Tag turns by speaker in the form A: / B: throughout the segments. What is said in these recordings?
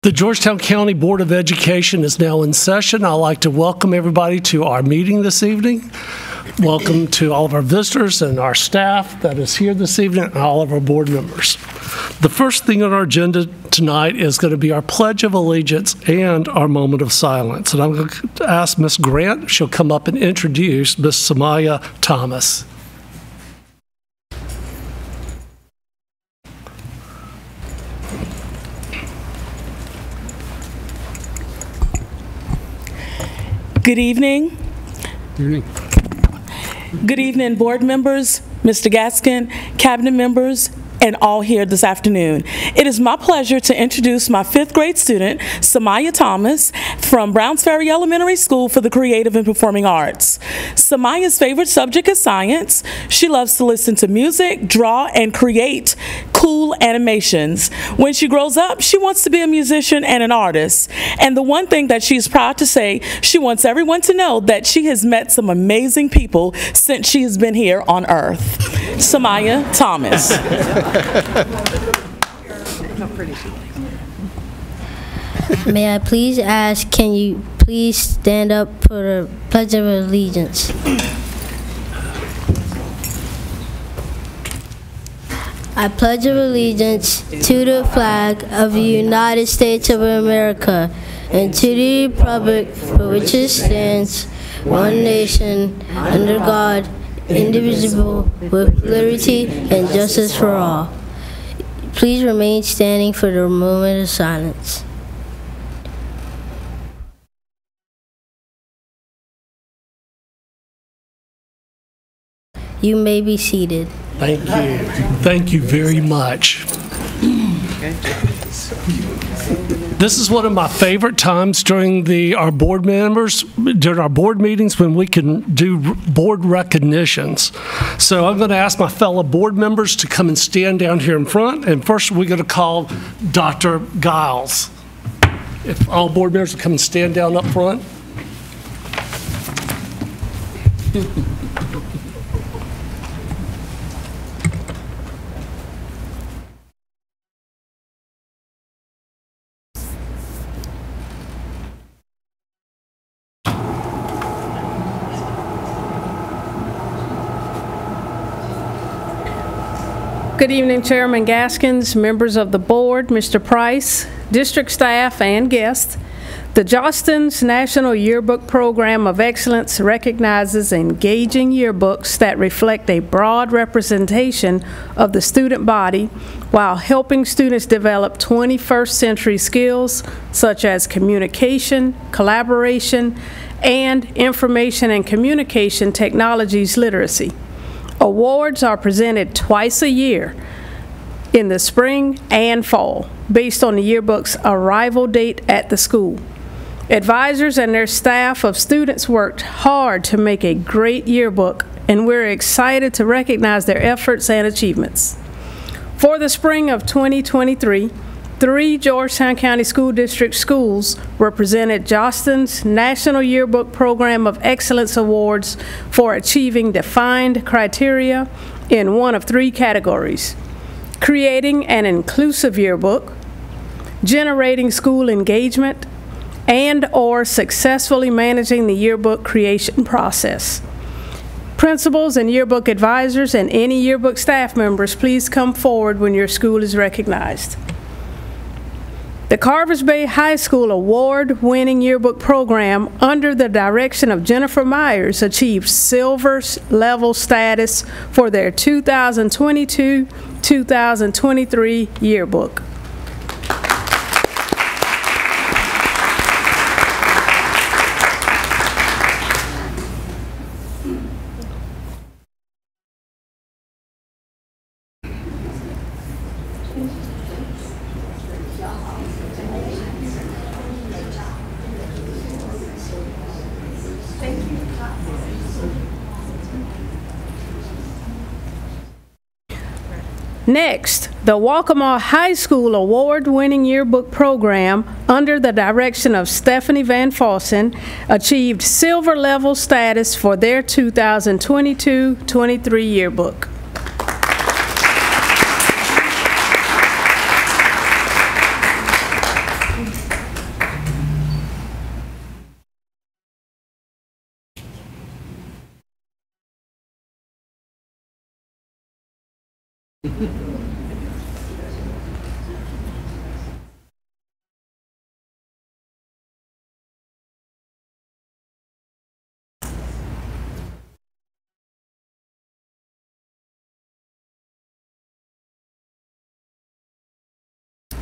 A: The Georgetown County Board of Education is now in session. I'd like to welcome everybody to our meeting this evening. Welcome to all of our visitors and our staff that is here this evening and all of our board members. The first thing on our agenda tonight is going to be our Pledge of Allegiance and our moment of silence. And I'm going to ask Ms. Grant, she'll come up and introduce Ms. Samaya Thomas.
B: Good evening.
C: Good evening.
B: Good evening, board members, Mr. Gaskin, cabinet members, and all here this afternoon. It is my pleasure to introduce my 5th grade student, Samaya Thomas, from Browns Ferry Elementary School for the Creative and Performing Arts. Samaya's favorite subject is science. She loves to listen to music, draw, and create cool animations. When she grows up, she wants to be a musician and an artist. And the one thing that she's proud to say, she wants everyone to know that she has met some amazing people since she has been here on Earth. Samaya Thomas.
D: May I please ask, can you please stand up for the Pledge of Allegiance? I pledge allegiance to the flag of the United States of America and to the republic for which it stands, one nation, under God, indivisible, with liberty and justice for all. Please remain standing for the moment of silence. You may be seated.
A: Thank you. Thank you very much. This is one of my favorite times during our board meetings when we can do board recognitions. So I'm going to ask my fellow board members to come and stand down here in front. And first we're going to call Dr. Giles. If all board members will come and stand down up front.
E: Good evening, Chairman Gaskins, members of the board, Mr. Price, district staff, and guests. The Jostens National Yearbook Program of Excellence recognizes engaging yearbooks that reflect a broad representation of the student body while helping students develop 21st century skills such as communication, collaboration, and information and communication technologies literacy. Awards are presented twice a year in the spring and fall based on the yearbook's arrival date at the school. Advisors and their staff of students worked hard to make a great yearbook, and we're excited to recognize their efforts and achievements. For the spring of 2023, 3 Georgetown County School District schools were presented Jostens National Yearbook Program of Excellence Awards for achieving defined criteria in one of 3 categories: creating an inclusive yearbook, generating school engagement, and/or successfully managing the yearbook creation process. Principals and yearbook advisors and any yearbook staff members, please come forward when your school is recognized. The Carvers Bay High School award-winning yearbook program under the direction of Jennifer Myers achieved silver level status for their 2022-2023 yearbook. Next, the Waccamaw High School award-winning yearbook program under the direction of Stephanie Van Fossen achieved silver level status for their 2022-23 yearbook.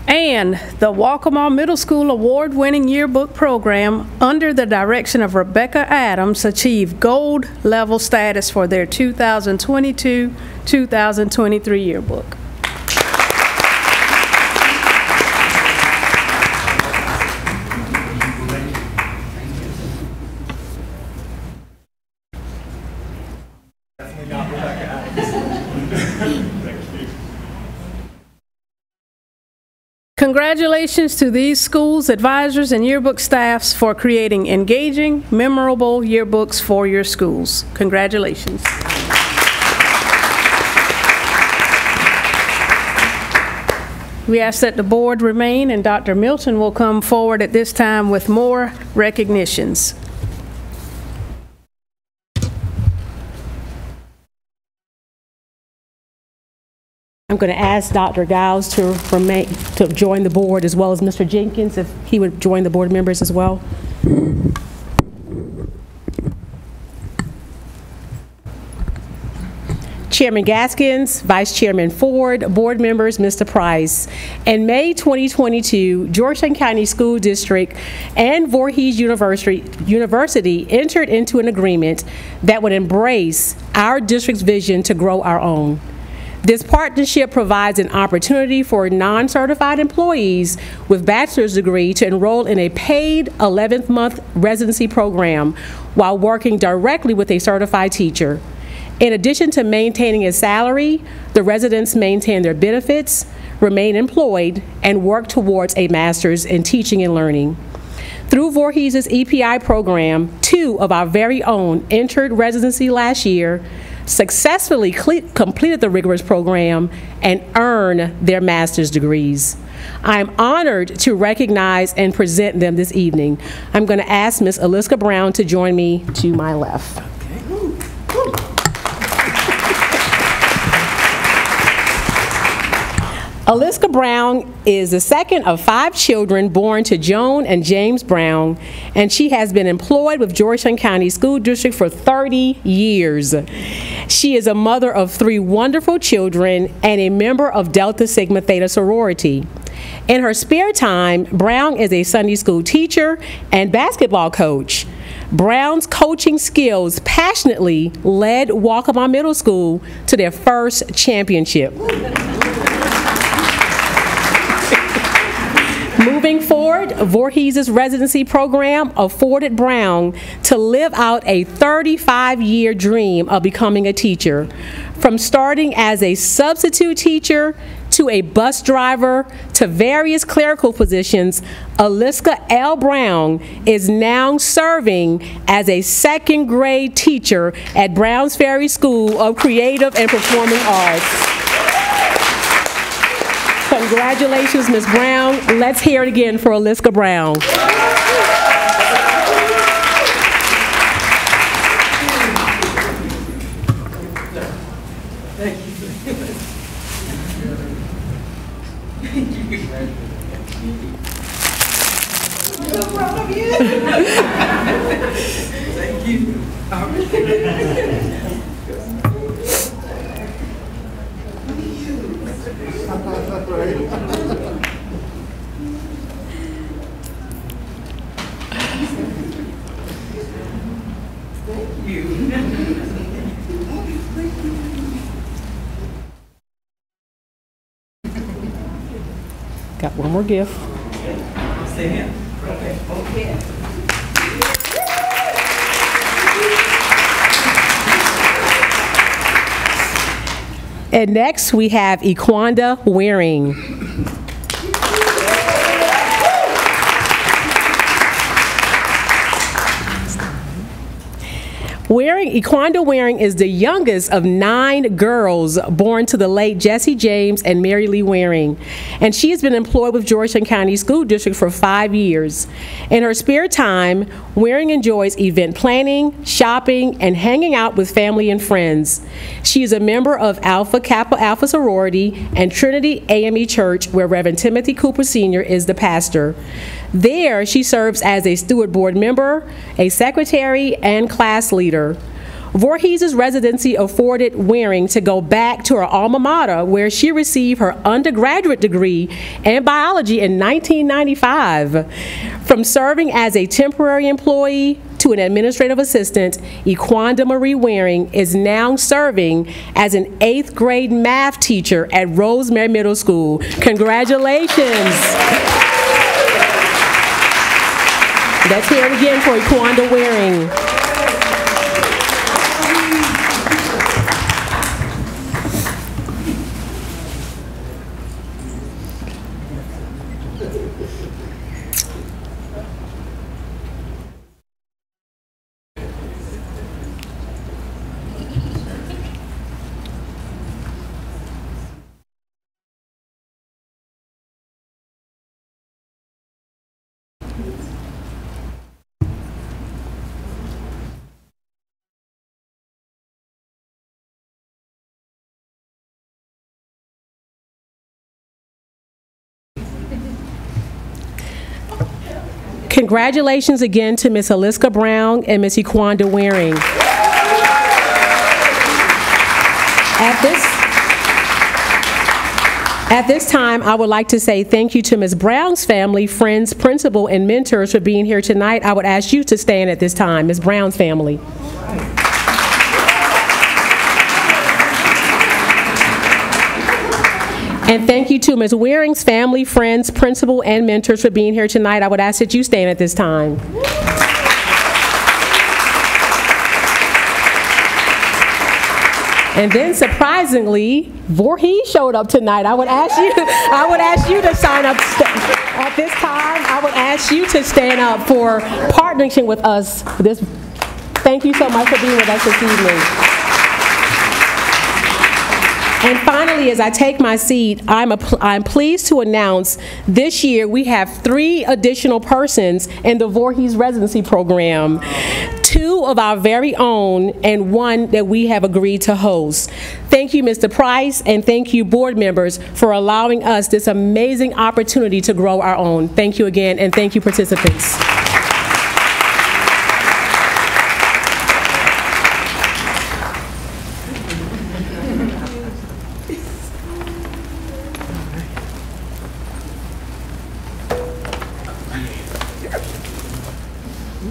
E: And the Waccamaw Middle School award-winning yearbook program, under the direction of Rebecca Adams, achieved gold level status for their 2022-2023 yearbook. Congratulations to these schools, advisors, and yearbook staffs for creating engaging, memorable yearbooks for your schools. Congratulations. We ask that the board remain, and Dr. Milton will come forward at this time with more recognitions.
C: I'm going to ask Dr. Giles to join the board, as well as Mr. Jenkins, if he would join the board members as well. Chairman Gaskins, Vice Chairman Ford, board members, Mr. Price. In May 2022, Georgetown County School District and Voorhees University entered into an agreement that would embrace our district's vision to grow our own. This partnership provides an opportunity for non-certified employees with bachelor's degree to enroll in a paid 11th month residency program while working directly with a certified teacher. In addition to maintaining a salary, the residents maintain their benefits, remain employed, and work towards a master's in teaching and learning. Through Voorhees' EPI program, 2 of our very own entered residency last year, successfully completed the rigorous program, and earned their master's degrees. I'm honored to recognize and present them this evening. I'm going to ask Ms. Aliska Brown to join me to my left. Aliska Brown is the second of 5 children born to Joan and James Brown, and she has been employed with Georgetown County School District for 30 years. She is a mother of 3 wonderful children and a member of Delta Sigma Theta sorority. In her spare time, Brown is a Sunday school teacher and basketball coach. Brown's coaching skills passionately led Waccamaw Middle School to their first championship. Moving forward, Voorhees' residency program afforded Brown to live out a 35-year dream of becoming a teacher. From starting as a substitute teacher to a bus driver to various clerical positions, Aliska L. Brown is now serving as a 2nd grade teacher at Browns Ferry School of Creative and Performing Arts. Congratulations, Ms. Brown. Let's hear it again for Aliska Brown.
F: So proud of you. Thank you.
C: Got one more gift.
F: Stay here. Okay. Okay.
C: And next we have Equanda Waring. Equanda Waring is the youngest of 9 girls born to the late Jesse James and Mary Lee Waring, and she has been employed with Georgetown County School District for 5 years. In her spare time, Waring enjoys event planning, shopping, and hanging out with family and friends. She is a member of Alpha Kappa Alpha Sorority and Trinity AME Church, where Reverend Timothy Cooper Sr. is the pastor. There, she serves as a steward board member, a secretary, and class leader. Voorhees' residency afforded Waring to go back to her alma mater, where she received her undergraduate degree in biology in 1995. From serving as a temporary employee to an administrative assistant, Equanda Marie Waring is now serving as an 8th grade math teacher at Rosemary Middle School. Congratulations. Let's hear it again for Equanda Waring. Congratulations again to Ms. Aliska Brown and Ms. Equanda Waring. At this time, I would like to say thank you to Ms. Brown's family, friends, principal, and mentors for being here tonight. I would ask you to stand at this time, Ms. Brown's family. And thank you to Ms. Waring's family, friends, principal, and mentors for being here tonight. I would ask that you stand at this time. And then surprisingly, Voorhees showed up tonight. I would ask you to sign up at this time. I would ask you to stand up for partnering with us. Thank you so much for being with us this evening. And finally, as I take my seat, I'm pleased to announce this year we have 3 additional persons in the Voorhees residency program. 2 of our very own and 1 that we have agreed to host. Thank you, Mr. Price, and thank you, board members, for allowing us this amazing opportunity to grow our own. Thank you again, and thank you, participants.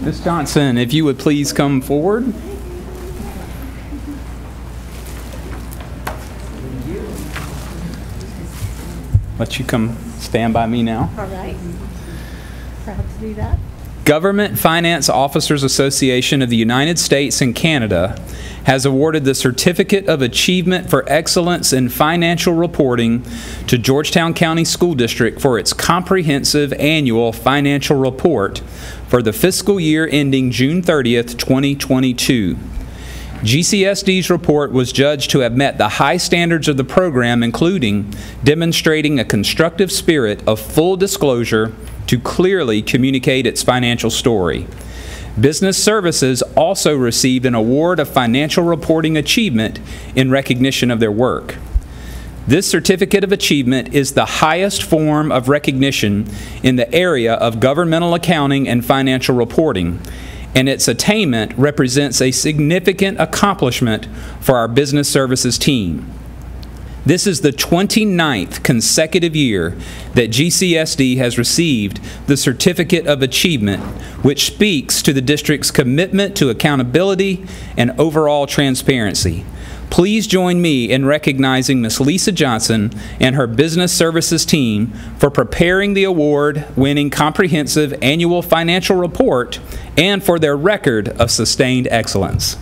G: Ms. Johnson, if you would please come forward. Let you come stand by me now.
C: All right. Proud to do that.
G: Government Finance Officers Association of the United States and Canada has awarded the Certificate of Achievement for Excellence in Financial Reporting to Georgetown County School District for its comprehensive annual financial report for the fiscal year ending June 30th, 2022. GCSD's report was judged to have met the high standards of the program, including demonstrating a constructive spirit of full disclosure to clearly communicate its financial story. Business Services also received an award of financial reporting achievement in recognition of their work. This Certificate of Achievement is the highest form of recognition in the area of governmental accounting and financial reporting, and its attainment represents a significant accomplishment for our Business Services team. This is the 29th consecutive year that GCSD has received the Certificate of Achievement, which speaks to the district's commitment to accountability and overall transparency. Please join me in recognizing Ms. Lisa Johnson and her Business Services team for preparing the award-winning comprehensive annual financial report and for their record of sustained excellence.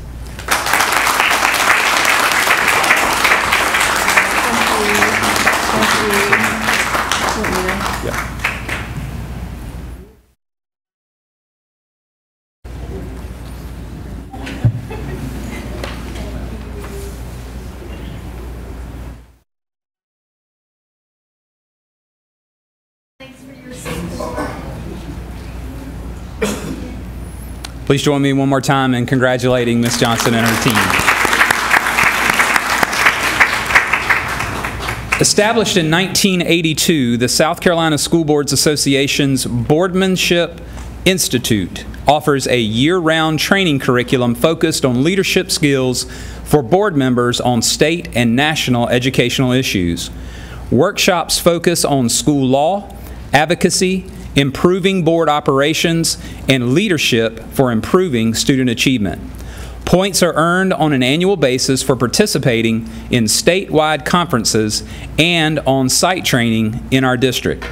G: Please join me one more time in congratulating Ms. Johnson and her team. Established in 1982, the South Carolina School Boards Association's Boardmanship Institute offers a year-round training curriculum focused on leadership skills for board members on state and national educational issues. Workshops focus on school law, advocacy, improving board operations, and leadership for improving student achievement. Points are earned on an annual basis for participating in statewide conferences and on-site training in our district.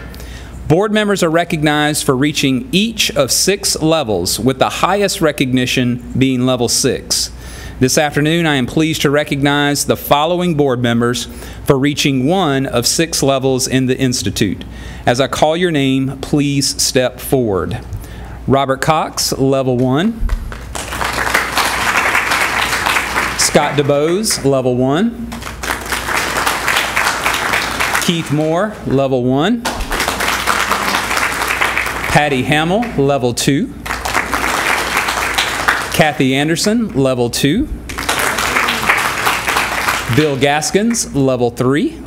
G: Board members are recognized for reaching each of 6 levels, with the highest recognition being level 6. This afternoon, I am pleased to recognize the following board members for reaching one of 6 levels in the Institute. As I call your name, please step forward. Robert Cox, level 1. Scott DeBose, level 1. Keith Moore, level 1. Patty Hamill, level 2. Kathy Anderson, level 2. Bill Gaskins, level 3.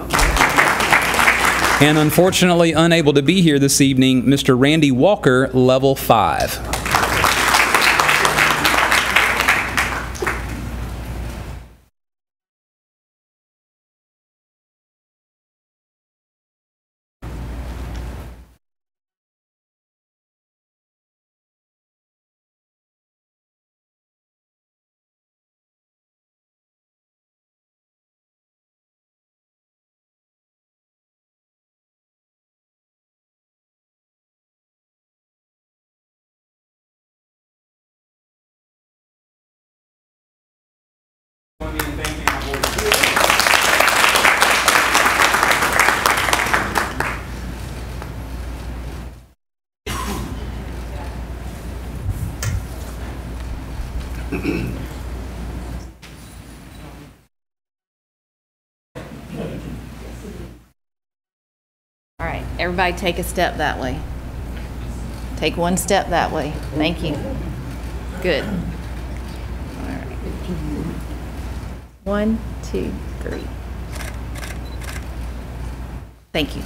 G: And unfortunately unable to be here this evening, Mr. Randy Walker, level 5.
H: All right, everybody take a step that way. Take one step that way. Thank you. Good. All right. 1, 2, 3. Thank you.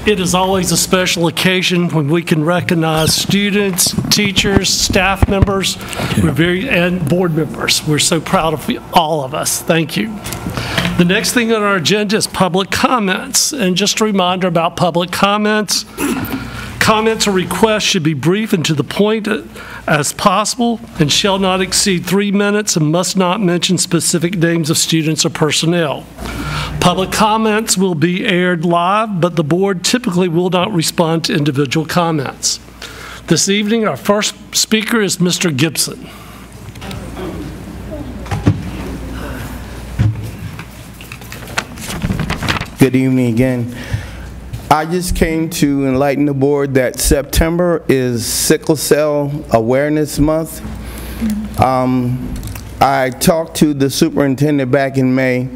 A: It is always a special occasion when we can recognize students, teachers, staff members, and board members. We're so proud of all of us. Thank you. The next thing on our agenda is public comments. And just a reminder about public comments. Comments or requests should be brief and to the point as possible and shall not exceed 3 minutes and must not mention specific names of students or personnel. Public comments will be aired live, but the board typically will not respond to individual comments. This evening, our first speaker is Mr. Gibson.
I: Good evening again. I just came to enlighten the board that September is Sickle Cell Awareness Month. I talked to the superintendent back in May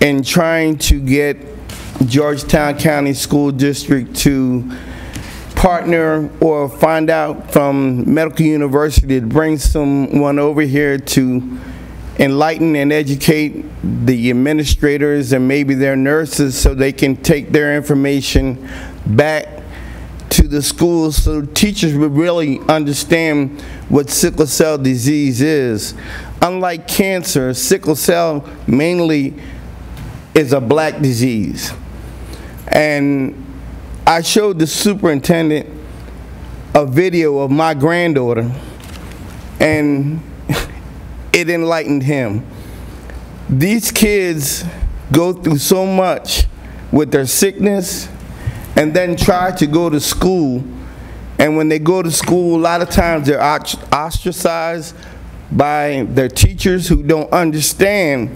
I: in trying to get Georgetown County School District to partner or find out from Medical University to bring someone over here to enlighten and educate the administrators and maybe their nurses so they can take their information back to the schools so teachers would really understand what sickle cell disease is. Unlike cancer, sickle cell mainly is a black disease. And I showed the superintendent a video of my granddaughter, and it enlightened him. These kids go through so much with their sickness and then try to go to school. And when they go to school, a lot of times they're ostracized by their teachers who don't understand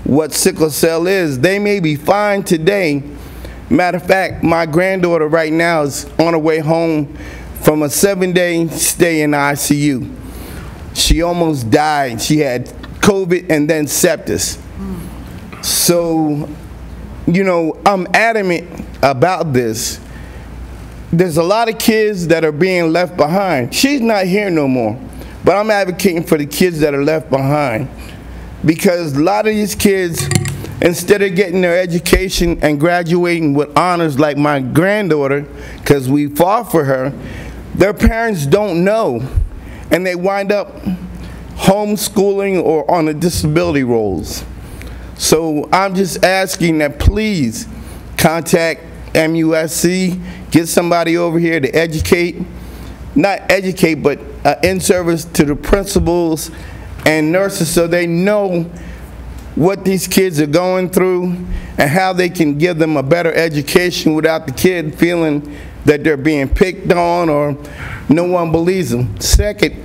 I: what sickle cell is. They may be fine today. Matter of fact, my granddaughter right now is on her way home from a 7-day stay in the ICU. She almost died. She had COVID and then sepsis. So, you know, I'm adamant about this. There's a lot of kids that are being left behind. She's not here no more, but I'm advocating for the kids that are left behind, because a lot of these kids, instead of getting their education and graduating with honors like my granddaughter, because we fought for her, their parents don't know, and they wind up homeschooling or on the disability rolls. So I'm just asking that please contact MUSC, get somebody over here to educate, not educate, but in service to the principals and nurses, so they know what these kids are going through and how they can give them a better education without the kid feeling that they're being picked on or no one believes them. Second,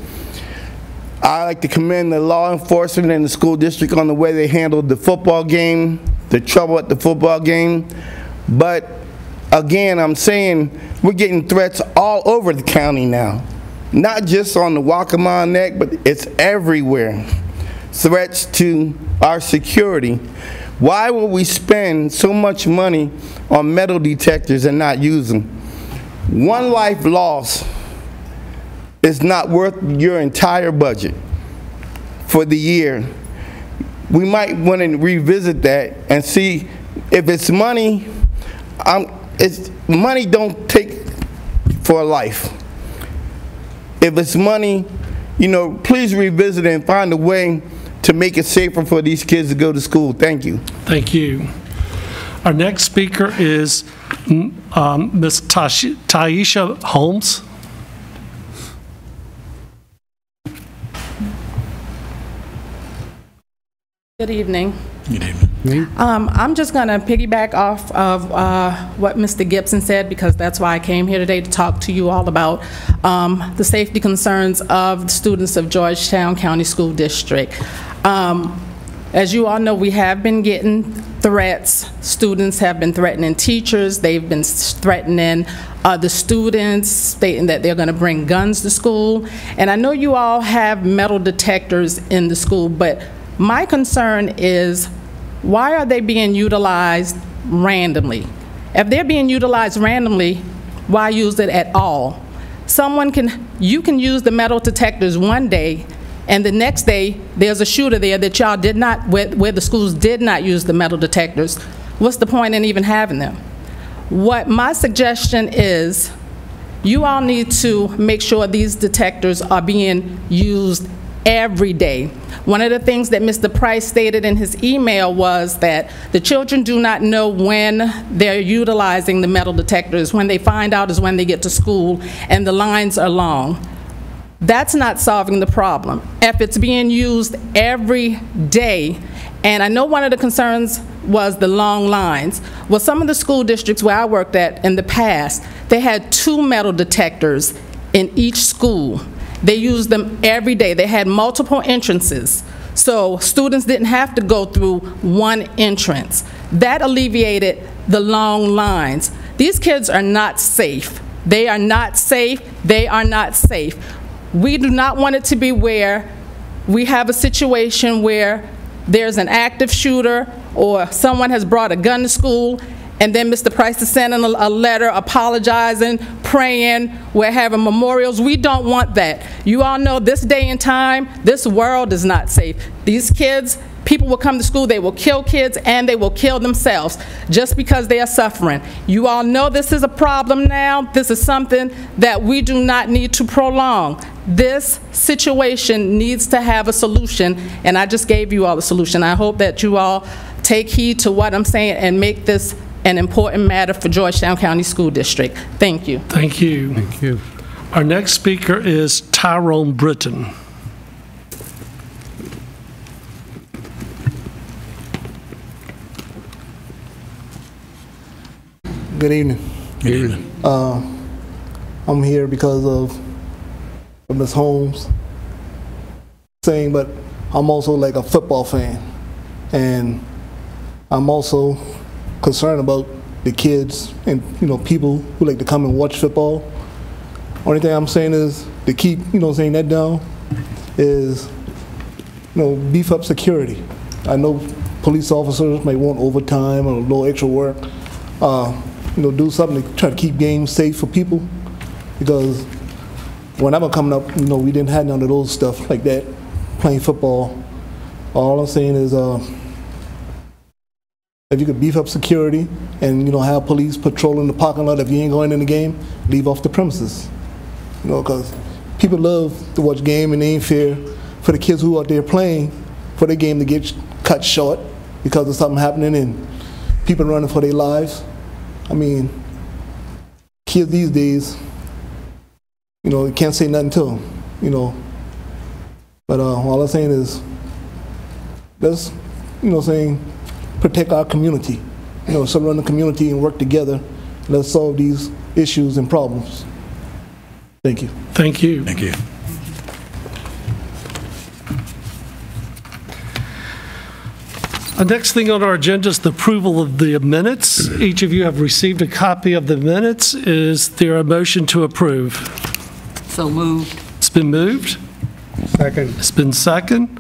I: I like to commend the law enforcement and the school district on the way they handled the football game, the trouble at the football game. But again, I'm saying we're getting threats all over the county now. Not just on the Waccamaw Neck, but it's everywhere. Threats to our security. Why will we spend so much money on metal detectors and not use them? One life lost is not worth your entire budget for the year. We might want to revisit that and see if it's money. Money don't take for a life. If it's money, you know, please revisit it and find a way to make it safer for these kids to go to school. Thank you.
A: Thank you. Our next speaker is Ms. Taisha Holmes.
B: Good evening. Good evening. I'm just going to piggyback off of what Mr. Gibson said, because that's why I came here today, to talk to you all about the safety concerns of the students of Georgetown County School District. As you all know, we have been getting threats. Students have been threatening teachers. They've been threatening the students, stating that they're going to bring guns to school. And I know you all have metal detectors in the school, but my concern is, why are they being utilized randomly? If they're being utilized randomly, why use it at all? You can use the metal detectors one day, and the next day there's a shooter there that y'all did not, where the schools did not use the metal detectors. What's the point in even having them? What my suggestion is, you all need to make sure these detectors are being used every day. One of the things that Mr. Price stated in his email was that the children do not know when they're utilizing the metal detectors. When they find out is when they get to school and the lines are long. That's not solving the problem. If it's being used every day, and I know one of the concerns was the long lines. Well, some of the school districts where I worked at in the past, they had 2 metal detectors in each school. They used them every day. They had multiple entrances, so students didn't have to go through one entrance. That alleviated the long lines. These kids are not safe. They are not safe. They are not safe. We do not want it to be where we have a situation where there's an active shooter or someone has brought a gun to school, and then Mr. Price is sending a letter apologizing, praying, we're having memorials. We don't want that. You all know this day and time, this world is not safe. These kids, people will come to school, they will kill kids, and they will kill themselves just because they are suffering. You all know this is a problem now. This is something that we do not need to prolong. This situation needs to have a solution, and I just gave you all the solution. I hope that you all take heed to what I'm saying and make this an important matter for Georgetown County School District. Thank you.
A: Thank you. Thank you. Our next speaker is Tyrone Britton.
J: Good evening. Good evening. I'm here because of Ms. Holmes saying, but I'm also like a football fan. And I'm also concerned about the kids and, people who like to come and watch football. Only thing I'm saying is to keep, saying that down is, beef up security. I know police officers may want overtime or a little extra work. Do something to try to keep games safe for people, because when I was coming up, we didn't have none of those stuff like that, playing football. All I'm saying is if you could beef up security and, have police patrolling the parking lot if you ain't going in the game, leave off the premises. Because people love to watch game and they ain't fair for the kids who are out there playing for their game to get cut short because of something happening and people running for their lives. I mean, kids these days, you can't say nothing to them, But all I'm saying is, let's, protect our community. Surround the community and work together. Let's solve these issues and problems. Thank you.
A: Thank you.
K: Thank you.
A: The next thing on our agenda is the approval of the minutes. Each of you have received a copy of the minutes. Is there a motion to approve?
F: So moved.
A: It's been moved.
J: Second.
A: It's been second.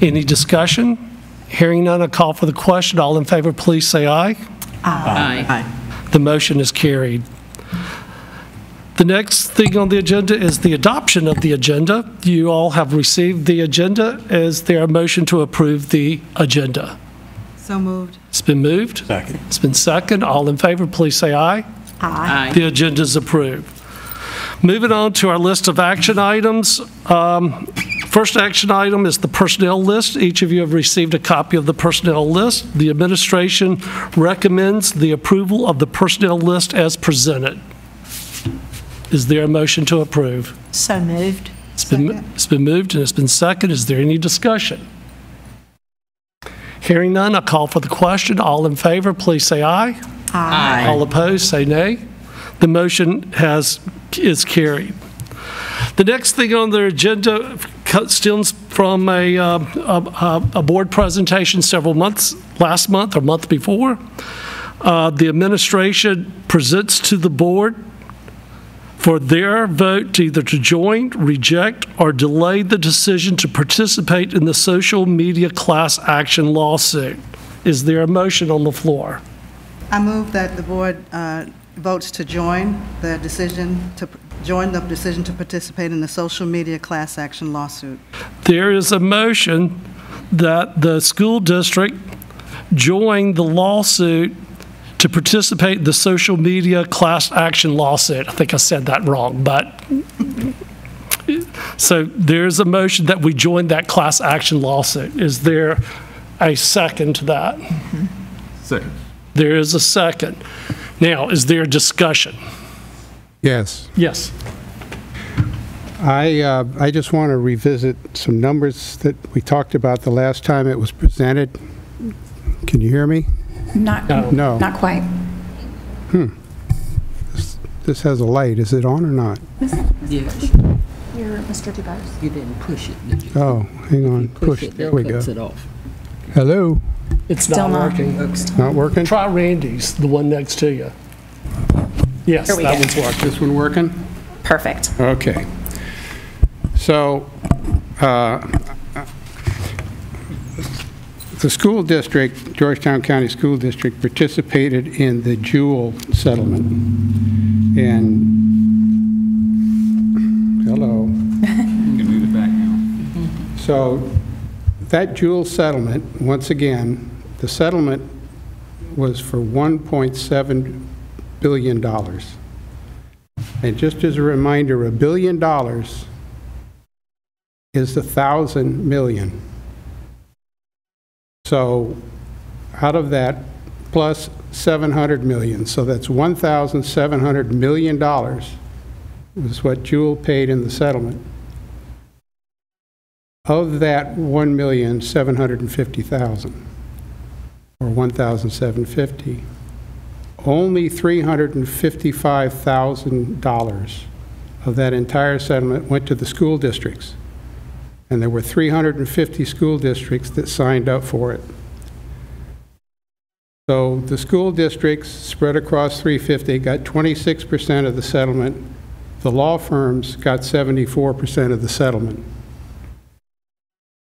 A: Any discussion? Hearing none, I call for the question. All in favor, please say aye.
F: Aye.
A: The motion is carried. The next thing on the agenda is the adoption of the agenda. You all have received the agenda. Is there a motion to approve the agenda?
F: So moved.
A: It's been moved.
K: Second.
A: It's been second. All in favor, please say aye.
F: Aye.
A: The agenda is approved. Moving on to our list of action items. First action item is the personnel list. Each of you have received a copy of the personnel list. The administration recommends the approval of the personnel list as presented. Is there a motion to approve?
F: So moved.
A: It's been moved and it's been seconded. Is there any discussion? Hearing none, I call for the question. All in favor, please say aye.
F: Aye.
A: All opposed, say nay. The motion is carried. The next thing on the agenda stems from a board presentation last month or month before. The administration presents to the board for their vote to either to join, reject, or delay the decision to participate in the social media class action lawsuit. Is there a motion on the floor?
L: I move that the board votes to join the decision to participate in the social media class action lawsuit.
A: There is a motion that the school district join the lawsuit to participate in the social media class action lawsuit. I think I said that wrong, but so there's a motion that we join that class action lawsuit. Is there a second to that?
K: Second.
A: There is a second. Now, is there discussion?
M: Yes.
A: Yes.
M: I just want to revisit some numbers that we talked about the last time it was presented. Can you hear me?
N: No. Not quite.
M: This has a light. Is it on or not?
F: Yes.
N: You're Mr. DeBose.
F: You didn't push it, did you?
M: Oh, hang on.
F: Push it,
M: There we go.
F: cuts it off.
M: Hello?
A: It's
N: Still
A: not
N: not.
A: working.
M: Not working?
A: Try Randy's, the one next to you. Yes,
N: There we
A: that
N: go.
A: one's working.
M: This one working?
N: Perfect.
M: Okay. So, the school district, Georgetown County School District, participated in the Jewel settlement. And, hello.
G: You can move it back now.
M: So, that Jewel settlement, once again, the settlement was for $1.7 billion. And just as a reminder, $1 billion is 1,000 million. So out of that, plus 700 million, so that's $1,700 million was what Jewel paid in the settlement. Of that, 1,750,000, or 1,750, only $355,000 of that entire settlement went to the school districts. And there were 350 school districts that signed up for it. So the school districts spread across 350 got 26% of the settlement. The law firms got 74% of the settlement.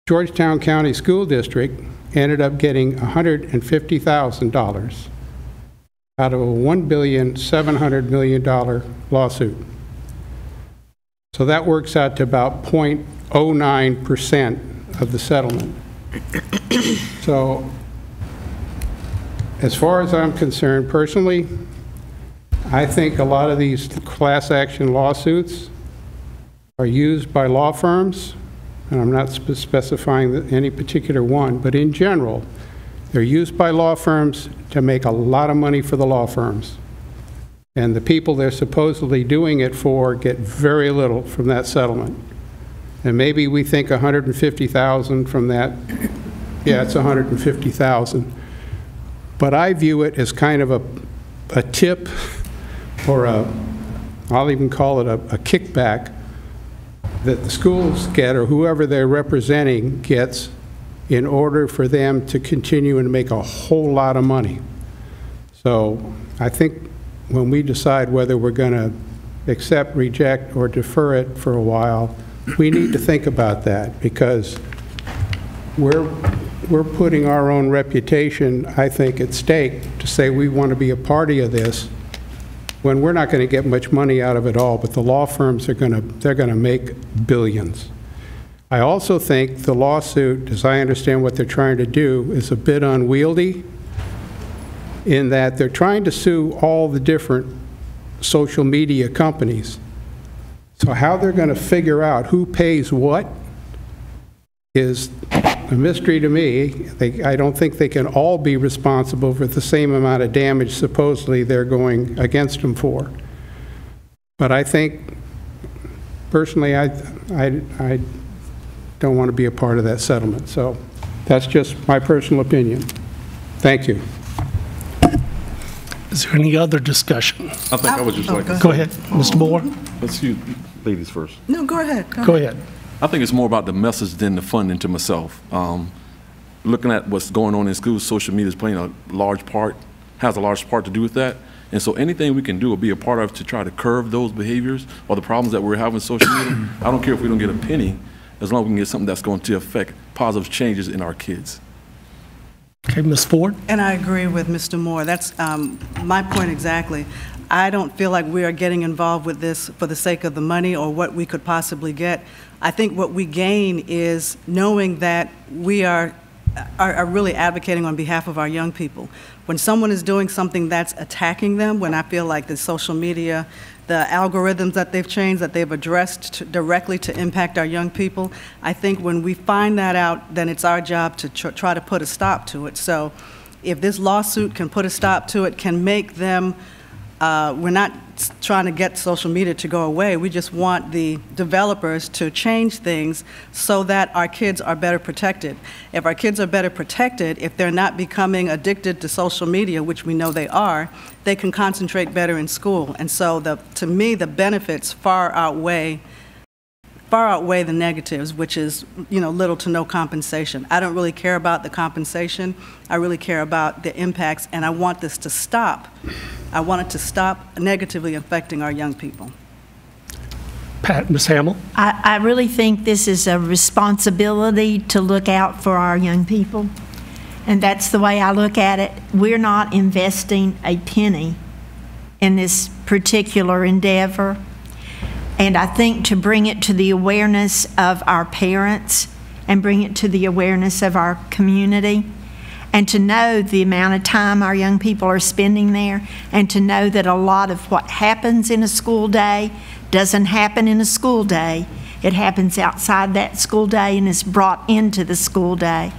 M: Georgetown County School District ended up getting $150,000 out of a $1.7 billion lawsuit. So that works out to about 0.09% of the settlement. So as far as I'm concerned, personally, I think a lot of these class action lawsuits are used by law firms, and I'm not specifying any particular one, but in general, they're used by law firms to make a lot of money for the law firms. And the people they're supposedly doing it for get very little from that settlement. And maybe we think 150,000 from that, yeah, it's 150,000. But I view it as kind of a tip, or I'll even call it a kickback, that the schools get, or whoever they're representing gets, in order for them to continue and make a whole lot of money. So I think when we decide whether we're going to accept, reject, or defer it for a while, we need to think about that, because we're putting our own reputation, I think, at stake to say we want to be a party of this, when we're not going to get much money out of it all, but the law firms are they're going to make billions. I also think the lawsuit, as I understand what they're trying to do, is a bit unwieldy, in that they're trying to sue all the different social media companies. So how they're going to figure out who pays what is a mystery to me. I don't think they can all be responsible for the same amount of damage supposedly they're going against them for. But I think, personally, I don't want to be a part of that settlement. So that's just my personal opinion. Thank you.
A: Is there any other discussion?
K: I think I would just like to
A: Go ahead, Mr. Moore.
K: Let's you ladies first.
L: No, go ahead.
A: Go ahead.
K: I think it's more about the message than the funding to myself. Looking at what's going on in schools, social media is playing a large part, has a large part to do with that. And so anything we can do or be a part of to try to curb those behaviors or the problems that we're having with social media, I don't care if we don't get a penny, as long as we can get something that's going to affect positive changes in our kids.
A: Okay, Ms. Ford?
L: And I agree with Mr. Moore. That's my point exactly. I don't feel like we are getting involved with this for the sake of the money or what we could possibly get. I think what we gain is knowing that we are really advocating on behalf of our young people. When someone is doing something that's attacking them, when I feel like the social media, the algorithms that they've changed, that they've addressed directly to impact our young people, I think when we find that out, then it's our job to try to put a stop to it. So if this lawsuit can put a stop to it, can make them, we're not trying to get social media to go away. We just want the developers to change things so that our kids are better protected. If our kids are better protected, if they're not becoming addicted to social media, which we know they are, they can concentrate better in school. And so to me, the benefits far outweigh the negatives, which is, little to no compensation. I don't really care about the compensation. I really care about the impacts, and I want this to stop. I want it to stop negatively affecting our young people.
A: Ms. Hamill?
O: I really think this is a responsibility to look out for our young people, and that's the way I look at it. We're not investing a penny in this particular endeavor. And I think to bring it to the awareness of our parents and bring it to the awareness of our community, and to know the amount of time our young people are spending there, and to know that a lot of what happens in a school day doesn't happen in a school day. It happens outside that school day and is brought into the school day.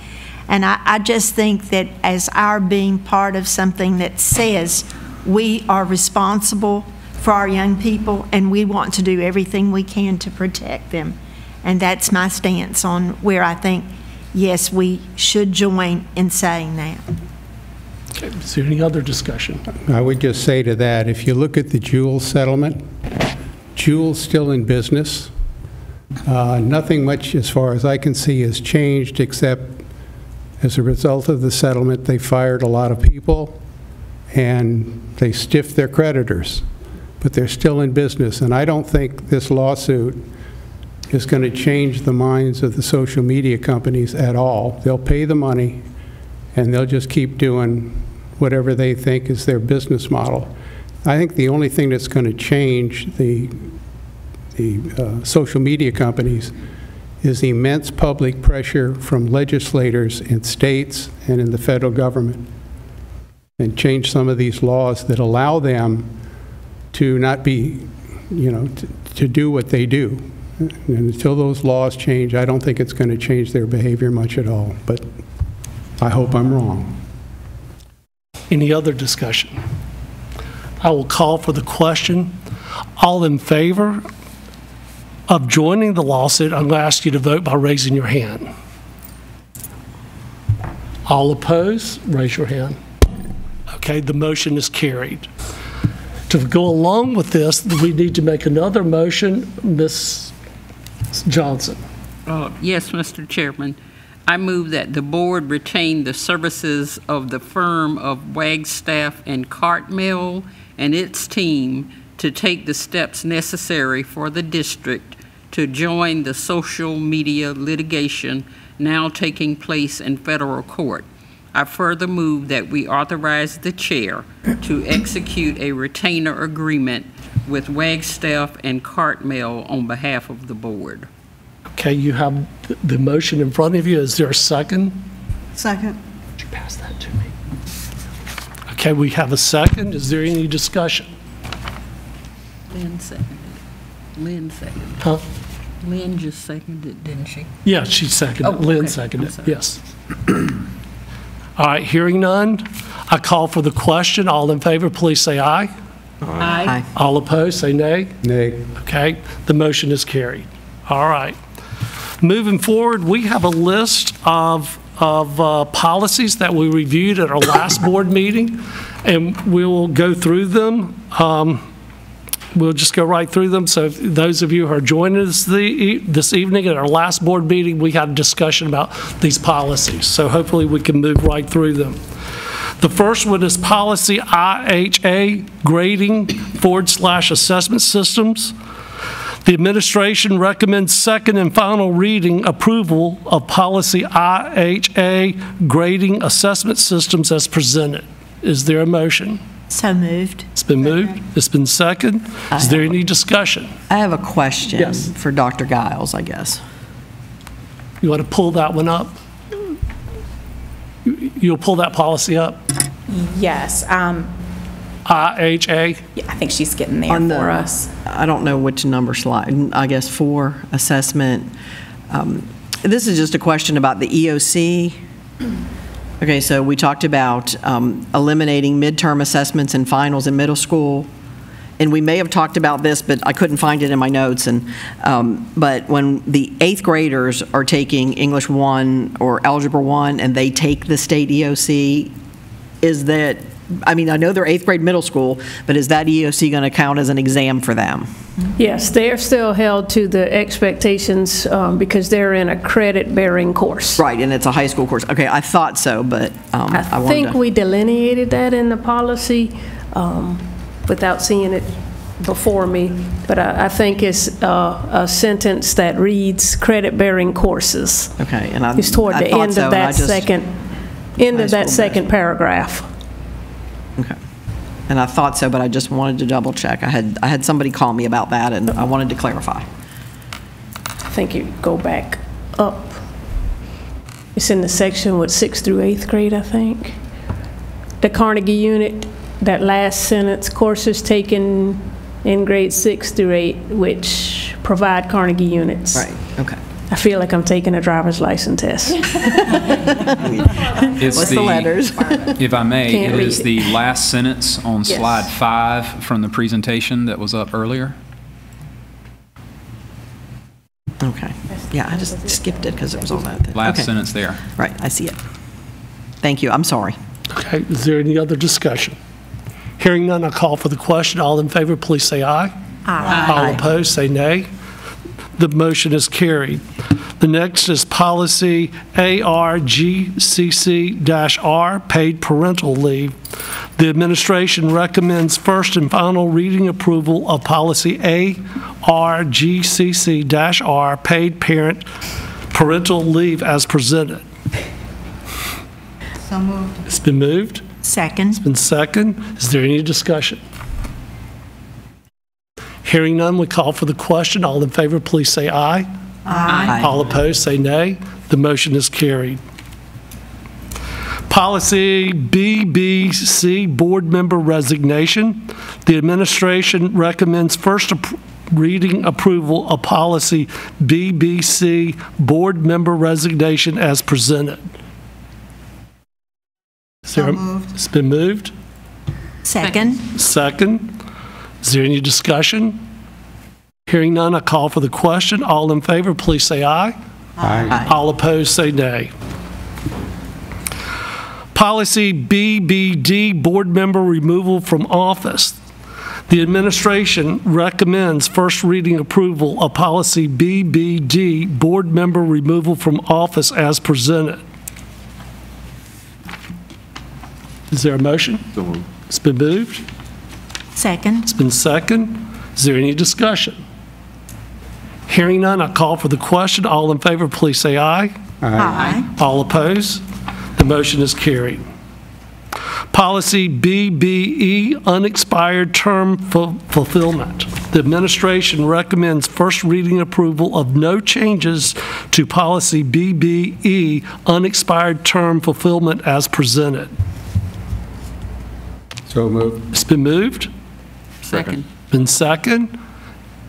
O: And I just think that as our being part of something that says we are responsible for our young people, and we want to do everything we can to protect them. And that's my stance on where I think, yes, we should join in saying that.
A: Okay, is there any other discussion?
M: I would just say to that, if you look at the Jewel settlement, Jewel's still in business. Nothing much, as far as I can see, has changed except As a result of the settlement, they fired a lot of people, and they stiffed their creditors, but they're still in business. And I don't think this lawsuit is going to change the minds of the social media companies at all. They'll pay the money, and they'll just keep doing whatever they think is their business model. I think the only thing that's going to change the social media companies is the immense public pressure from legislators in states and in the federal government, and change some of these laws that allow them to not be, to do what they do. And until those laws change, I don't think it's going to change their behavior much at all, but I hope I'm wrong.
A: Any other discussion? I will call for the question. All in favor of joining the lawsuit, I'm going to ask you to vote by raising your hand. All opposed, raise your hand. Okay, the motion is carried. To go along with this, we need to make another motion. Ms. Johnson.
P: Yes, Mr. Chairman. I move that the board retain the services of the firm of Wagstaff and Cartmill and its team to take the steps necessary for the district to join the social media litigation now taking place in federal court. I further move that we authorize the chair to execute a retainer agreement with Wagstaff and Cartmill on behalf of the board.
A: Okay, you have the motion in front of you. Is there a second?
L: Second.
A: Would you pass that to me? Okay, we have a second. Is there any discussion?
P: Lynn seconded. Lynn seconded.
A: Huh?
P: Lynn just seconded, didn't she?
A: Yeah, she seconded.
P: Oh,
A: Lynn
P: okay.
A: seconded, yes. All right, hearing none, I call for the question. All in favor, please say aye.
P: Aye.
A: All opposed, say nay.
M: Nay.
A: Okay, the motion is carried. All right. Moving forward, we have a list of policies that we reviewed at our last board meeting, and we'll go through them. We'll just go right through them. So if those of you who are joining us this evening at our last board meeting, we had a discussion about these policies. So hopefully we can move right through them. The first one is policy IHA, grading / assessment systems. The administration recommends second and final reading approval of policy IHA, grading assessment systems as presented. Is there a motion?
O: So moved.
A: It's been moved. It's been seconded. Is there any discussion?
F: I have a question
A: Yes.
F: for Dr. Giles, I guess.
A: You want to pull that one up? You'll pull that policy up?
N: Yes.
A: IHA?
N: Yeah, I think she's getting there for us.
F: I don't know which number slide, I guess 4, assessment. This is just a question about the EOC. Okay, so we talked about eliminating midterm assessments and finals in middle school. And we may have talked about this, but I couldn't find it in my notes. And but when the 8th graders are taking English 1 or Algebra 1 and they take the state EOC, is that, I mean, I know they're 8th grade middle school, but is that EOC going to count as an exam for them?
E: Yes, they're still held to the expectations because they're in a credit-bearing course.
F: Right, and it's a high school course. Okay, I thought so, but I wanted
E: think
F: to...
E: we delineated that in the policy without seeing it before me, but I think it's a sentence that reads credit-bearing courses.
F: Okay, and
E: It's toward the end of that second paragraph.
F: Okay. And I thought so, but I just wanted to double check. I had somebody call me about that, and I wanted to clarify.
E: I think you go back up. It's in the section with 6th through 8th grade, I think. The Carnegie unit, that last sentence, courses taken in grades 6 through 8, which provide Carnegie units.
F: Right, okay.
E: I feel like I'm taking a driver's license test.
G: It's
F: the letters?
G: If I may,
E: Can't
G: it
E: read
G: is
E: it.
G: the last sentence on
E: Yes.
G: slide 5 from the presentation that was up earlier.
F: Okay. Yeah, I just skipped it because it was on that.
G: Last
F: Okay.
G: sentence there.
F: Right, I see it. Thank you, I'm sorry.
A: Okay, is there any other discussion? Hearing none, I'll call for the question. All in favor, please say aye.
N: Aye.
A: All opposed, say nay. The motion is carried. The next is policy ARGCC-R, paid parental leave. The administration recommends first and final reading approval of policy ARGCC-R, paid parental leave as presented.
O: So moved.
A: It's been moved.
O: Second.
A: It's been second. Is there any discussion? Hearing none, we call for the question. All in favor, please say aye.
O: Aye.
A: All opposed, say nay. The motion is carried. Policy BBC, board member resignation. The administration recommends first reading approval of policy BBC, board member resignation as presented.
O: So moved.
A: It's been moved.
O: Second.
A: Second. Is there any discussion? Hearing none, I call for the question. All in favor, please say aye.
M: Aye.
A: All opposed, say nay. Policy BBD, board member removal from office. The administration recommends first reading approval of policy BBD, board member removal from office as presented. Is there a motion? It's been moved.
O: Second.
A: It's been second. Is there any discussion? Hearing none, I call for the question. All in favor, please say aye.
O: Aye.
A: All opposed? The motion is carried. Policy BBE, unexpired term fulfillment. The administration recommends first reading approval of no changes to policy BBE, unexpired term fulfillment as presented.
M: So moved.
A: It's been moved.
P: Second.
A: Been second.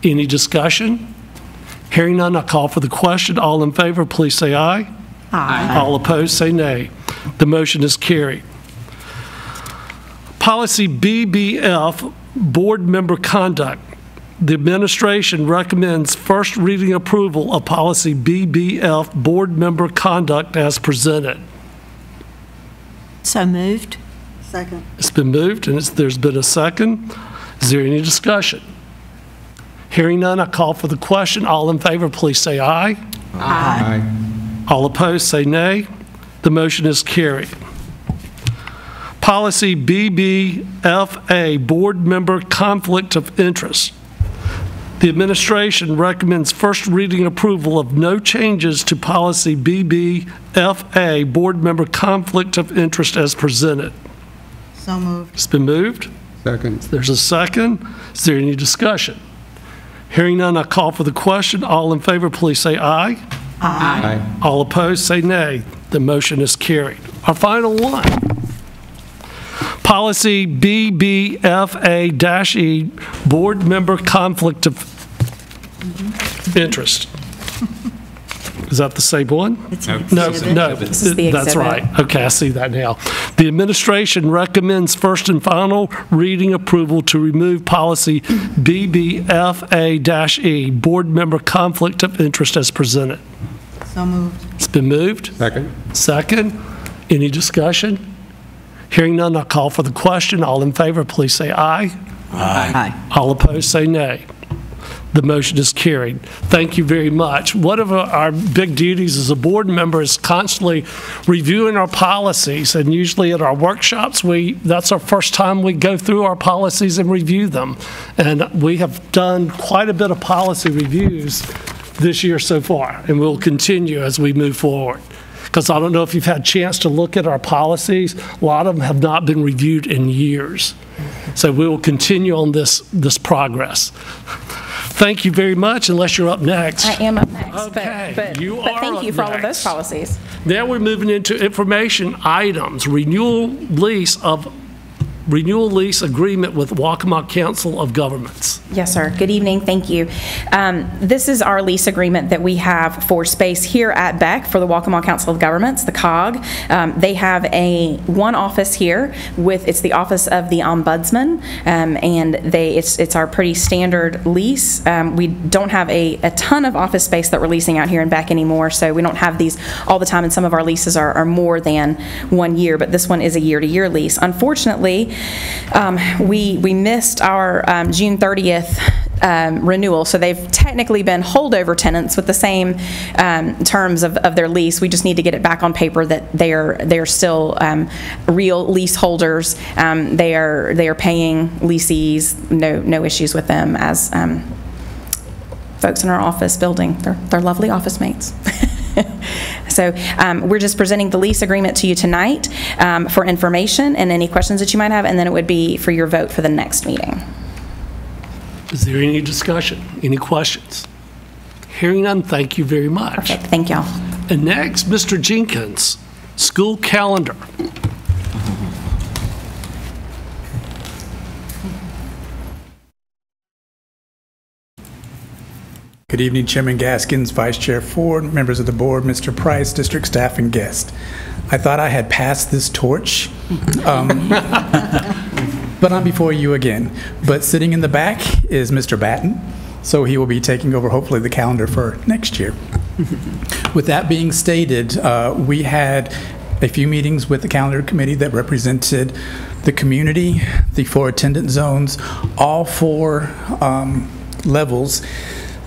A: Any discussion? Hearing none, I call for the question. All in favor, please say aye.
O: Aye.
A: All opposed, say nay. The motion is carried. Policy BBF, board member conduct. The administration recommends first reading approval of policy BBF, board member conduct as presented.
O: So moved.
L: Second.
A: It's been moved, and there's been a second. Is there any discussion? Hearing none, I call for the question. All in favor, please say aye.
M: Aye.
A: All opposed, say nay. The motion is carried. Policy BBFA, board member conflict of interest. The administration recommends first reading approval of no changes to policy BBFA, board member conflict of interest as presented.
L: So moved.
A: It's been moved.
M: Second.
A: There's a second. Is there any discussion? Hearing none, I call for the question. All in favor, please say aye.
M: Aye.
A: All opposed, say nay. The motion is carried. Our final one. Policy BBFA-E, board member conflict of interest. Is that the same one? No,
N: This is the
A: that's
N: exhibit.
A: right. Okay, I see that now. The administration recommends first and final reading approval to remove policy BBFA-E, board member conflict of interest as presented.
L: So moved.
A: It's been moved.
M: Second.
A: Second. Any discussion? Hearing none, I'll call for the question. All in favor, please say aye.
F: Aye.
A: All opposed, say nay. The motion is carried. Thank you very much. One of our big duties as a board member is constantly reviewing our policies, and usually at our workshops, that's our first time we go through our policies and review them. And we have done quite a bit of policy reviews this year so far, and we'll continue as we move forward. Because I don't know if you've had a chance to look at our policies. A lot of them have not been reviewed in years. So we will continue on this progress. Thank you very much, unless you're up next.
N: I am up next,
A: Okay,
N: but thank you for all of those policies.
A: Now we're moving into information items. Renewal lease agreement with Waccamaw Council of Governments.
N: Yes, sir. Good evening. Thank you. This is our lease agreement that we have for space here at Beck for the Waccamaw Council of Governments, the COG. They have one office here it's the office of the Ombudsman, and it's our pretty standard lease. We don't have a ton of office space that we're leasing out here in Beck anymore, so we don't have these all the time, and some of our leases are more than 1 year, but this one is a year-to-year lease. Unfortunately, we missed our June 30th renewal. So they've technically been holdover tenants with the same terms of their lease. We just need to get it back on paper that they're still real leaseholders. They are paying leasees. No issues with them as folks in our office building. They're lovely office mates. So we're just presenting the lease agreement to you tonight for information and any questions that you might have, and then it would be for your vote for the next meeting.
A: Is there any discussion? Any questions? Hearing none, thank you very much.
N: Perfect. Thank y'all.
A: And next, Mr. Jenkins, school calendar.
Q: Good evening, Chairman Gaskins, Vice Chair Ford, members of the board, Mr. Price, district staff, and guests. I thought I had passed this torch, but I'm before you again. But sitting in the back is Mr. Batten, so he will be taking over hopefully the calendar for next year. With that being stated, we had a few meetings with the calendar committee that represented the community, the 4 attendance zones, all 4 levels,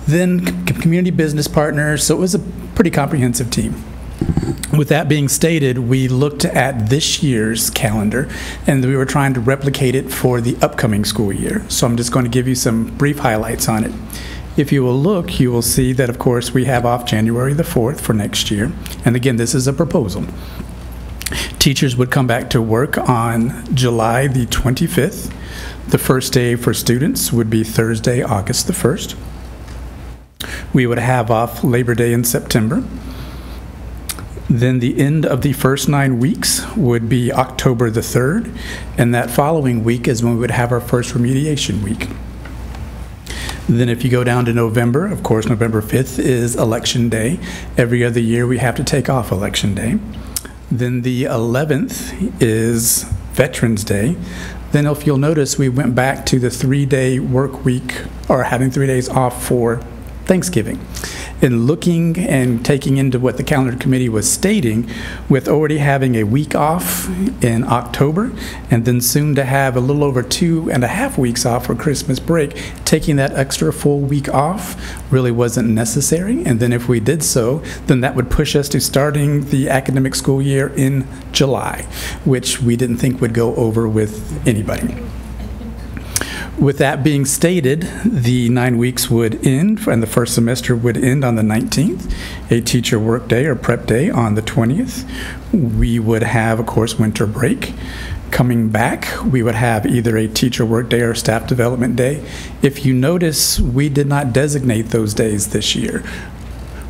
Q: then community business partners, so it was a pretty comprehensive team. With that being stated, we looked at this year's calendar and we were trying to replicate it for the upcoming school year. So I'm just going to give you some brief highlights on it. If you will look, you will see that of course we have off January the 4th for next year. And again, this is a proposal. Teachers would come back to work on July the 25th. The first day for students would be Thursday, August the 1st. We would have off Labor Day in September. Then the end of the first 9 weeks would be October the 3rd, and that following week is when we would have our first remediation week. Then if you go down to November, of course, November 5th is Election Day. Every other year we have to take off Election Day. Then the 11th is Veterans Day. Then if you'll notice, we went back to the 3-day work week, or having 3 days off for Thanksgiving. In looking and taking into what the calendar committee was stating, with already having a week off in October, and then soon to have a little over 2.5 weeks off for Christmas break, taking that extra full week off really wasn't necessary. And then if we did so, then that would push us to starting the academic school year in July, which we didn't think would go over with anybody. With that being stated, the 9 weeks would end, and the first semester would end on the 19th, a teacher work day or prep day on the 20th. We would have, of course, winter break. Coming back, we would have either a teacher work day or staff development day. If you notice, we did not designate those days this year,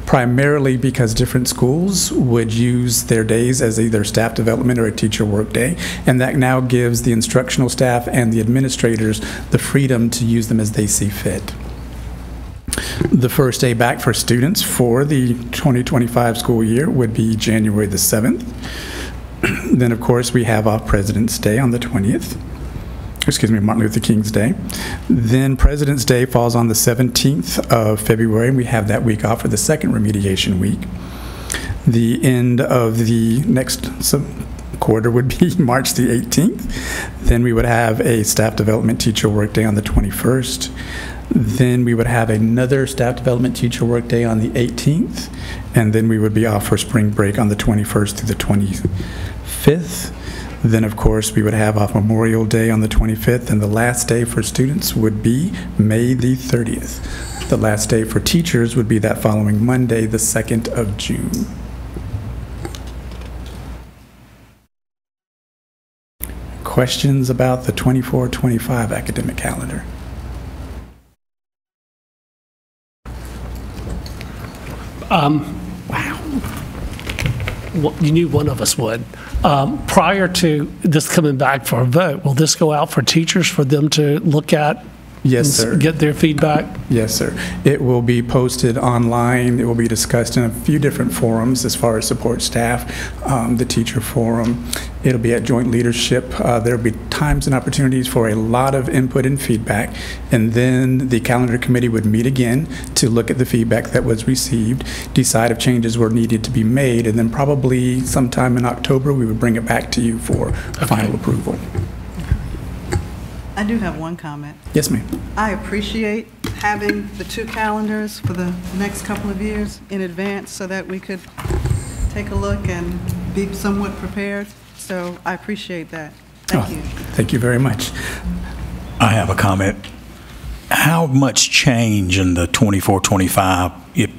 Q: primarily because different schools would use their days as either staff development or a teacher work day, and that now gives the instructional staff and the administrators the freedom to use them as they see fit. The first day back for students for the 2025 school year would be January the 7th. Then of course we have off President's Day on the 20th. Excuse me, Martin Luther King's Day. Then President's Day falls on the 17th of February, and we have that week off for the second remediation week. The end of the next quarter would be March the 18th. Then we would have a staff development teacher work day on the 21st. Then we would have another staff development teacher work day on the 18th. And then we would be off for spring break on the 21st through the 25th. Then, of course, we would have off Memorial Day on the 25th, and the last day for students would be May the 30th. The last day for teachers would be that following Monday, the 2nd of June. Questions about the 24-25 academic calendar?
A: Wow. Well, you knew one of us would. Prior to this coming back for a vote, will this go out for teachers for them to look at?
Q: Yes, sir.
A: Get their feedback?
Q: Yes, sir. It will be posted online. It will be discussed in a few different forums as far as support staff, the teacher forum. It'll be at joint leadership. There'll be times and opportunities for a lot of input and feedback. And then the calendar committee would meet again to look at the feedback that was received, decide if changes were needed to be made, and then probably sometime in October, we would bring it back to you for final approval.
L: I do have one comment.
Q: Yes, ma'am.
L: I appreciate having the 2 calendars for the next couple of years in advance so that we could take a look and be somewhat prepared. So I appreciate that. Thank you.
Q: Thank you very much.
R: I have a comment. How much change in the 24-25, if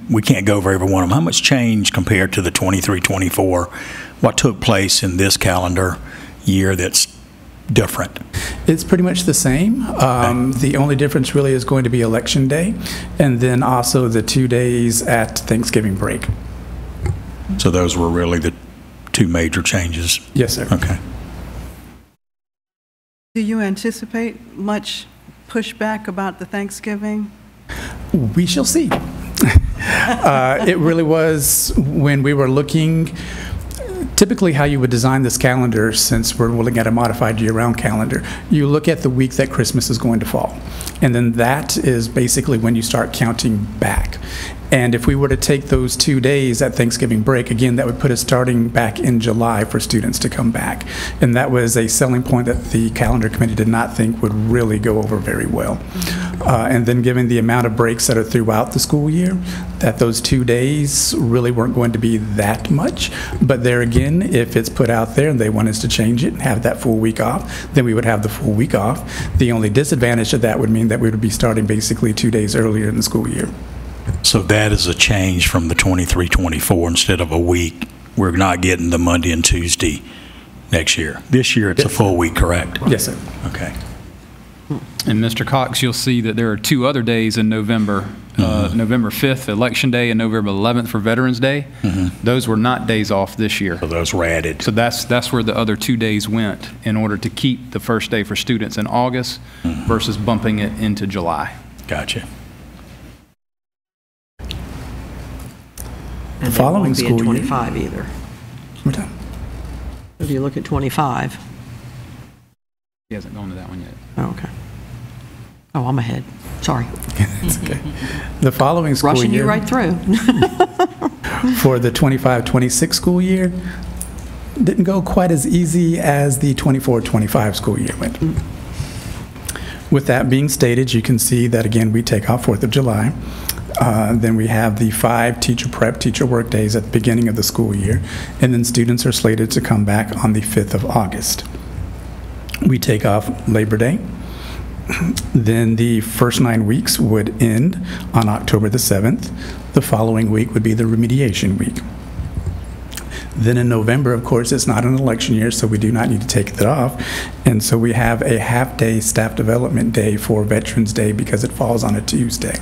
R: we can't go over every one of them, how much change compared to the 23-24? What took place in this calendar year that's different?
Q: It's pretty much the same. The only difference really is going to be Election Day, and then also the 2 days at Thanksgiving break.
R: So those were really the 2 major changes?
Q: Yes, sir.
R: Okay.
L: Do you anticipate much pushback about the Thanksgiving?
Q: We shall see. It really was when we were looking. Typically how you would design this calendar, since we're looking at a modified year-round calendar, you look at the week that Christmas is going to fall. And then that is basically when you start counting back. And if we were to take those 2 days at Thanksgiving break, again, that would put us starting back in July for students to come back. And that was a selling point that the calendar committee did not think would really go over very well. And then given the amount of breaks that are throughout the school year, that those 2 days really weren't going to be that much. But there again, if it's put out there and they want us to change it and have that full week off, then we would have the full week off. The only disadvantage of that would mean that we would be starting basically 2 days earlier in the school year.
R: So that is a change from the 23-24. Instead of a week, we're not getting the Monday and Tuesday next year. This year, it's a full week, correct?
Q: Yes, sir.
R: Okay.
G: And Mr. Cox, you'll see that there are 2 other days in November, November 5th, Election Day, and November 11th for Veterans Day. Those were not days off this year.
R: So those were added.
G: So that's where the other 2 days went in order to keep the first day for students in August versus bumping it into July.
R: Gotcha.
F: And
Q: the following
F: school year. 25 either.
Q: What time?
F: If you look at 25.
G: He hasn't gone to that one yet.
F: Oh, okay. Oh, I'm ahead. Sorry.
Q: It's okay. The following school
F: Rushing
Q: year.
F: you right through.
Q: For the 25-26 school year, didn't go quite as easy as the 24-25 school year went. With that being stated, you can see that again we take off 4th of July. Then we have the 5 teacher prep, teacher work days at the beginning of the school year, and then students are slated to come back on the 5th of August. We take off Labor Day. Then the first 9 weeks would end on October the 7th. The following week would be the remediation week. Then in November, of course, it's not an election year, so we do not need to take that off. And so we have a half-day staff development day for Veterans Day because it falls on a Tuesday.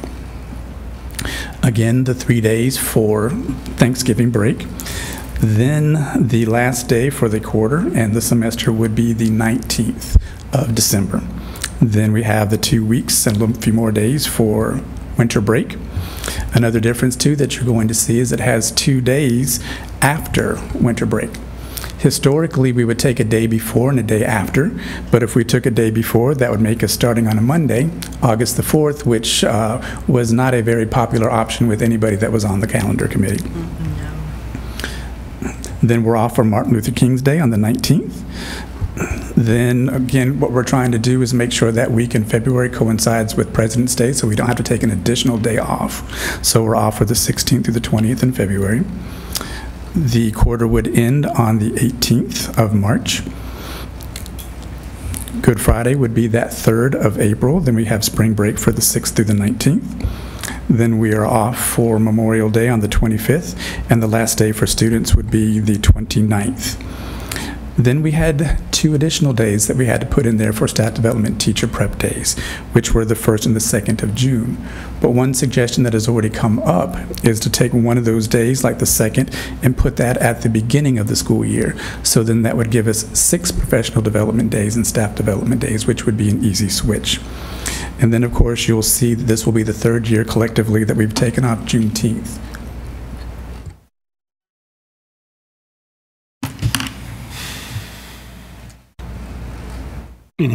Q: Again, the 3 days for Thanksgiving break. Then the last day for the quarter and the semester would be the 19th of December. Then we have the 2 weeks and a few more days for winter break. Another difference too that you're going to see is it has 2 days after winter break. Historically, we would take a day before and a day after, but if we took a day before, that would make us starting on a Monday, August the 4th, which was not a very popular option with anybody that was on the calendar committee. Then we're off for Martin Luther King's Day on the 19th. Then again, what we're trying to do is make sure that week in February coincides with President's Day, so we don't have to take an additional day off. So we're off for the 16th through the 20th in February. The quarter would end on the 18th of March. Good Friday would be that 3rd of April. Then we have spring break for the 6th through the 19th. Then we are off for Memorial Day on the 25th, and the last day for students would be the 29th. Then we had 2 additional days that we had to put in there for staff development teacher prep days, which were the 1st and the 2nd of June. But one suggestion that has already come up is to take one of those days, like the 2nd, and put that at the beginning of the school year. So then that would give us 6 professional development days and staff development days, which would be an easy switch. And then, of course, you'll see that this will be the 3rd year collectively that we've taken off Juneteenth.
A: And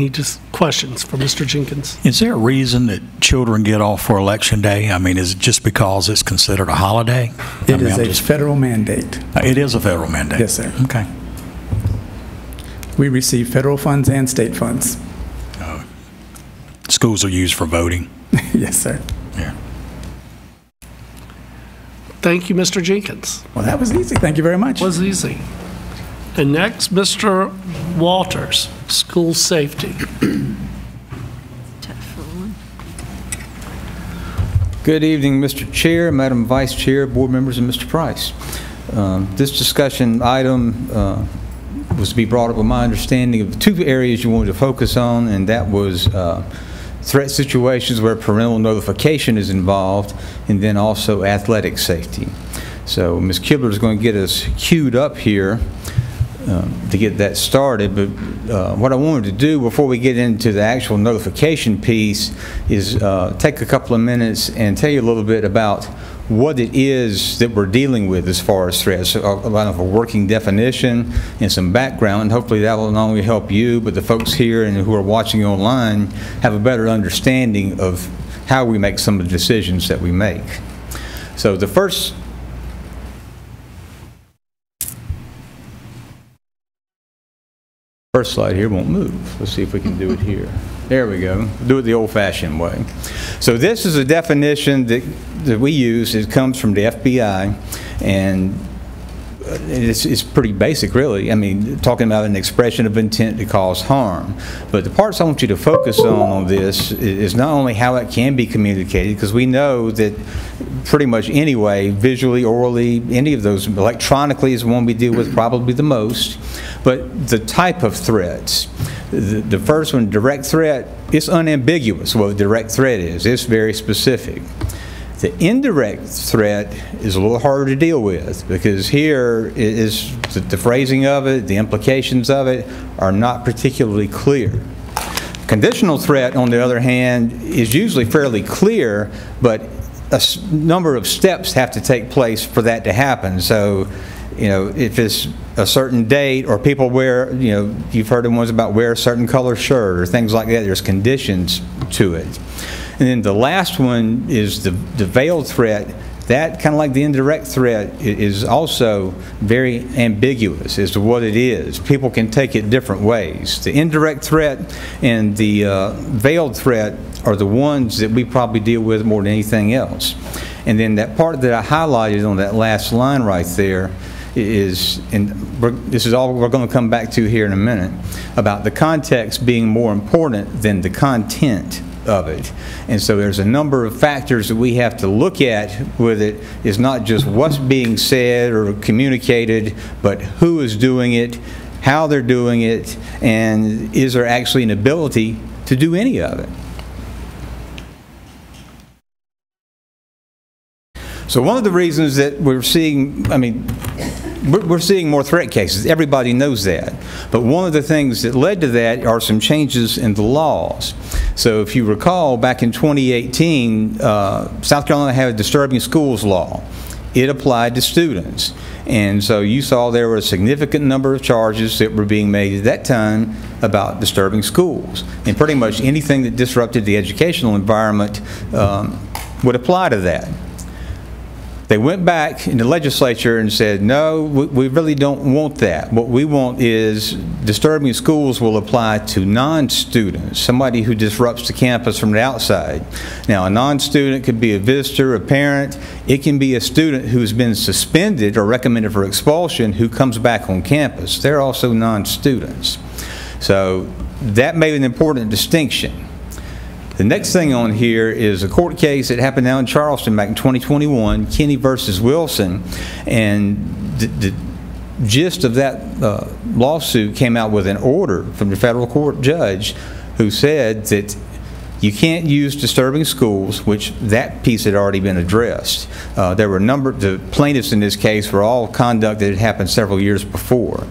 A: questions for Mr. Jenkins.
R: Is there a reason that children get off for Election Day? I mean, is it just because it's considered a holiday?
Q: It is a federal mandate.
R: It is a federal mandate?
Q: Yes, sir.
R: Okay.
Q: We receive federal funds and state funds.
R: Oh, schools are used for voting.
Q: Yes, sir.
R: Yeah.
A: Thank you, Mr. Jenkins.
Q: Well, that was easy. Thank you very much.
A: Was easy. And next, Mr. Walters, school safety.
S: Good evening, Mr. Chair, Madam Vice Chair, board members, and Mr. Price. This discussion item was to be brought up with my understanding of two areas you wanted to focus on, and that was threat situations where parental notification is involved, and then also athletic safety. So Ms. Kibler is going to get us queued up here to get that started, but what I wanted to do before we get into the actual notification piece is take a couple of minutes and tell you a little bit about what it is that we're dealing with as far as threats, a lot of a working definition and some background, and hopefully that will not only help you, but the folks here and who are watching online have a better understanding of how we make some of the decisions that we make. So the first slide here won't move. Let's see if we can do it here. There we go. Do it the old-fashioned way. So this is a definition that we use. It comes from the FBI, and it's pretty basic, really. I mean, talking about an expression of intent to cause harm. But the parts I want you to focus on this is not only how it can be communicated, because we know that pretty much anyway, visually, orally, any of those, electronically is the one we deal with probably the most, but the type of threats. The first one, direct threat, it's unambiguous what a direct threat is. It's very specific. The indirect threat is a little harder to deal with, because here is the phrasing of it, the implications of it are not particularly clear. Conditional threat, on the other hand, is usually fairly clear, but a number of steps have to take place for that to happen. So, you know, if it's a certain date, or people wear, you know, you've heard the ones about wear a certain color shirt or things like that, there's conditions to it. And then the last one is the veiled threat. That, kind of like the indirect threat, is also very ambiguous as to what it is. People can take it different ways. The indirect threat and the veiled threat are the ones that we probably deal with more than anything else. And then that part that I highlighted on that last line right there is, and this is all we're going to come back to here in a minute, about the context being more important than the content of it. And so there's a number of factors that we have to look at with it. It's not just what's being said or communicated, but who is doing it, how they're doing it, and is there actually an ability to do any of it. So one of the reasons that we're seeing, I mean, we're seeing more threat cases. Everybody knows that. But one of the things that led to that are some changes in the laws. So if you recall, back in 2018, South Carolina had a disturbing schools law. It applied to students. And so you saw there were a significant number of charges that were being made at that time about disturbing schools. And pretty much anything that disrupted the educational environment would apply to that. They went back in the legislature and said, no, we really don't want that. What we want is disturbing schools will apply to non-students, somebody who disrupts the campus from the outside. Now, a non-student could be a visitor, a parent. It can be a student who's been suspended or recommended for expulsion who comes back on campus. They're also non-students. So that made an important distinction. The next thing on here is a court case that happened down in Charleston back in 2021, Kinney versus Wilson, and the gist of that lawsuit came out with an order from the federal court judge who said that you can't use disturbing schools, which that piece had already been addressed. There were a number, the plaintiffs in this case were all conduct that had happened several years before.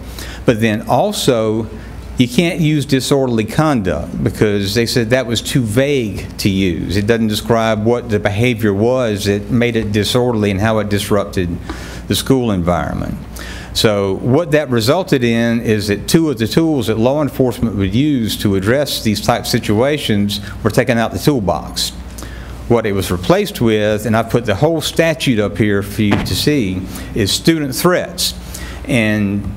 S: But then also, you can't use disorderly conduct because they said that was too vague to use. It doesn't describe what the behavior was that made it disorderly and how it disrupted the school environment. So what that resulted in is that two of the tools that law enforcement would use to address these type situations were taken out the toolbox. What it was replaced with, and I put the whole statute up here for you to see, is student threats. And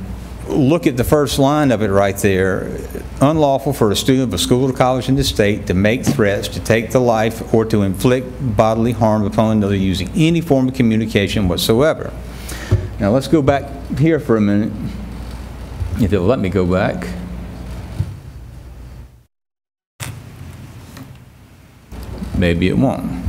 S: look at the first line of it right there. Unlawful for a student of a school or college in the state to make threats, to take the life, or to inflict bodily harm upon another using any form of communication whatsoever. Now let's go back here for a minute, if it'll let me go back. Maybe it won't.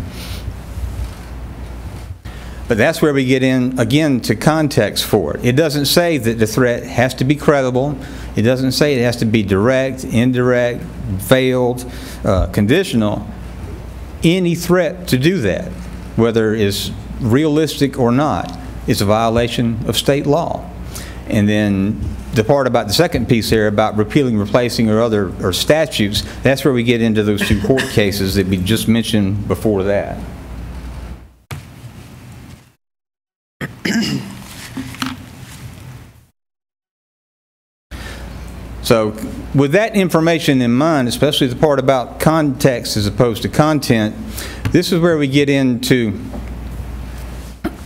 S: But that's where we get in, again, to context for it. It doesn't say that the threat has to be credible. It doesn't say it has to be direct, indirect, veiled, conditional. Any threat to do that, whether it's realistic or not, is a violation of state law. And then the part about the second piece here about repealing, replacing, or statutes, that's where we get into those two court cases that we just mentioned before that. So with that information in mind, especially the part about context as opposed to content, this is where we get into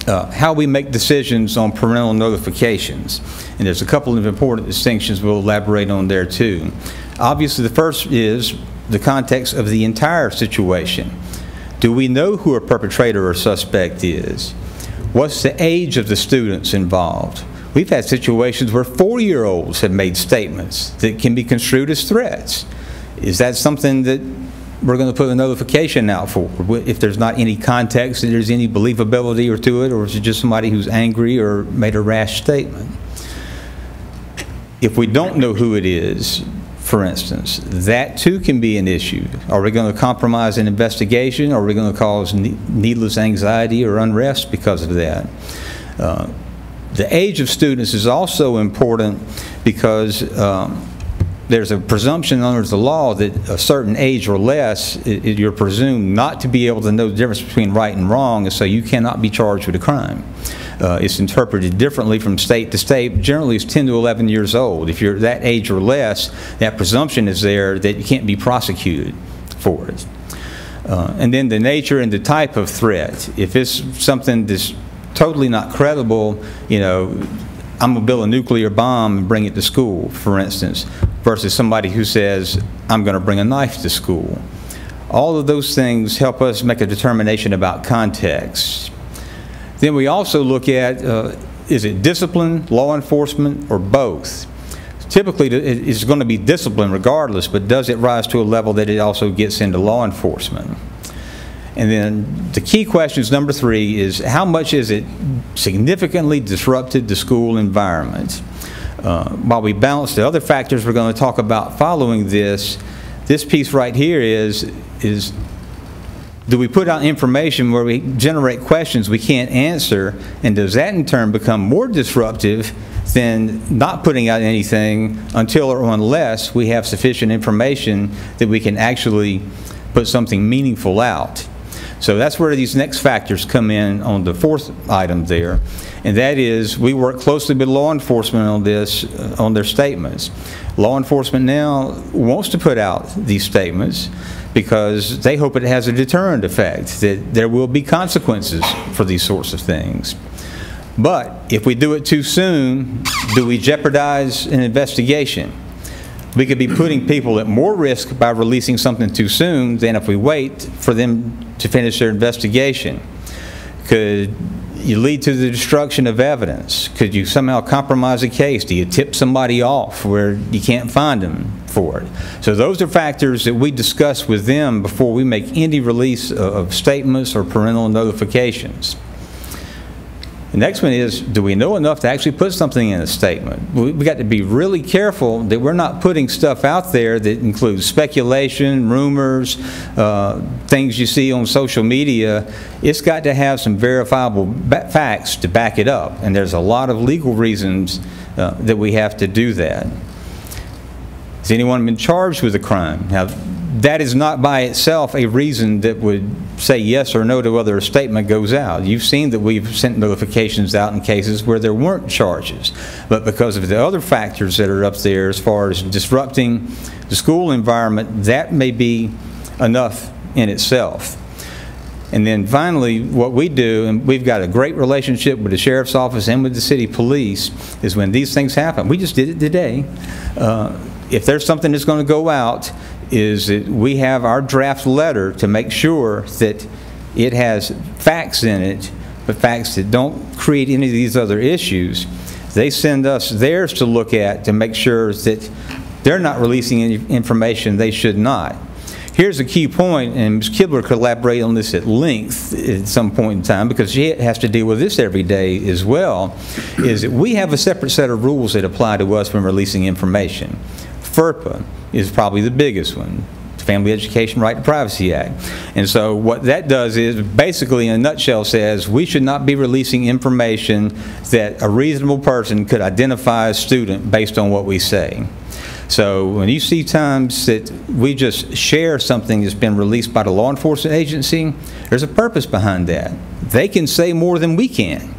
S: how we make decisions on parental notifications. And there's a couple of important distinctions we'll elaborate on there too. Obviously, the first is the context of the entire situation. Do we know who a perpetrator or suspect is? What's the age of the students involved? We've had situations where 4-year-olds have made statements that can be construed as threats. Is that something that we're going to put a notification out for? If there's not any context, if there's any believability or to it, or is it just somebody who's angry or made a rash statement? If we don't know who it is, for instance, that too can be an issue. Are we going to compromise an investigation? Or are we going to cause needless anxiety or unrest because of that? The age of students is also important because there's a presumption under the law that a certain age or less, you're presumed not to be able to know the difference between right and wrong, and so you cannot be charged with a crime. It's interpreted differently from state to state. Generally, it's 10 to 11 years old. If you're that age or less, that presumption is there that you can't be prosecuted for it. And then the nature and the type of threat. If it's something that's totally not credible, you know, I'm going to build a nuclear bomb and bring it to school, for instance, versus somebody who says, I'm going to bring a knife to school. All of those things help us make a determination about context. Then we also look at, is it discipline, law enforcement, or both? Typically, it's going to be discipline regardless, but does it rise to a level that it also gets into law enforcement? And then the key questions, number 3, is how much is it significantly disrupted the school environment? While we balance the other factors we're going to talk about following this, this piece right here is do we put out information where we generate questions we can't answer, and does that in turn become more disruptive than not putting out anything until or unless we have sufficient information that we can actually put something meaningful out? So that's where these next factors come in on the 4th item there, and that is we work closely with law enforcement on this, on their statements. Law enforcement now wants to put out these statements because they hope it has a deterrent effect, that there will be consequences for these sorts of things. But if we do it too soon, do we jeopardize an investigation? We could be putting people at more risk by releasing something too soon than if we wait for them to finish their investigation. Could you lead to the destruction of evidence? Could you somehow compromise a case? Do you tip somebody off where you can't find them for it? So those are factors that we discuss with them before we make any release of statements or parental notifications. The next one is, do we know enough to actually put something in a statement? We got to be really careful that we're not putting stuff out there that includes speculation, rumors, things you see on social media. It's got to have some verifiable facts to back it up, and there's a lot of legal reasons that we have to do that. Has anyone been charged with a crime? Now, that is not by itself a reason that would say yes or no to whether a statement goes out. You've seen that we've sent notifications out in cases where there weren't charges. But because of the other factors that are up there as far as disrupting the school environment, that may be enough in itself. And then finally, what we do, and we've got a great relationship with the sheriff's office and with the city police, is when these things happen. We just did it today. If there's something that's going to go out, is that we have our draft letter to make sure that it has facts in it, but facts that don't create any of these other issues. They send us theirs to look at to make sure that they're not releasing any information they should not. Here's a key point, and Ms. Kibler could elaborate on this at length at some point in time, because she has to deal with this every day as well, is that we have a separate set of rules that apply to us when releasing information. FERPA is probably the biggest one, Family Education Right to Privacy Act. And so what that does is basically in a nutshell says we should not be releasing information that a reasonable person could identify as student based on what we say. So when you see times that we just share something that's been released by the law enforcement agency, there's a purpose behind that. They can say more than we can.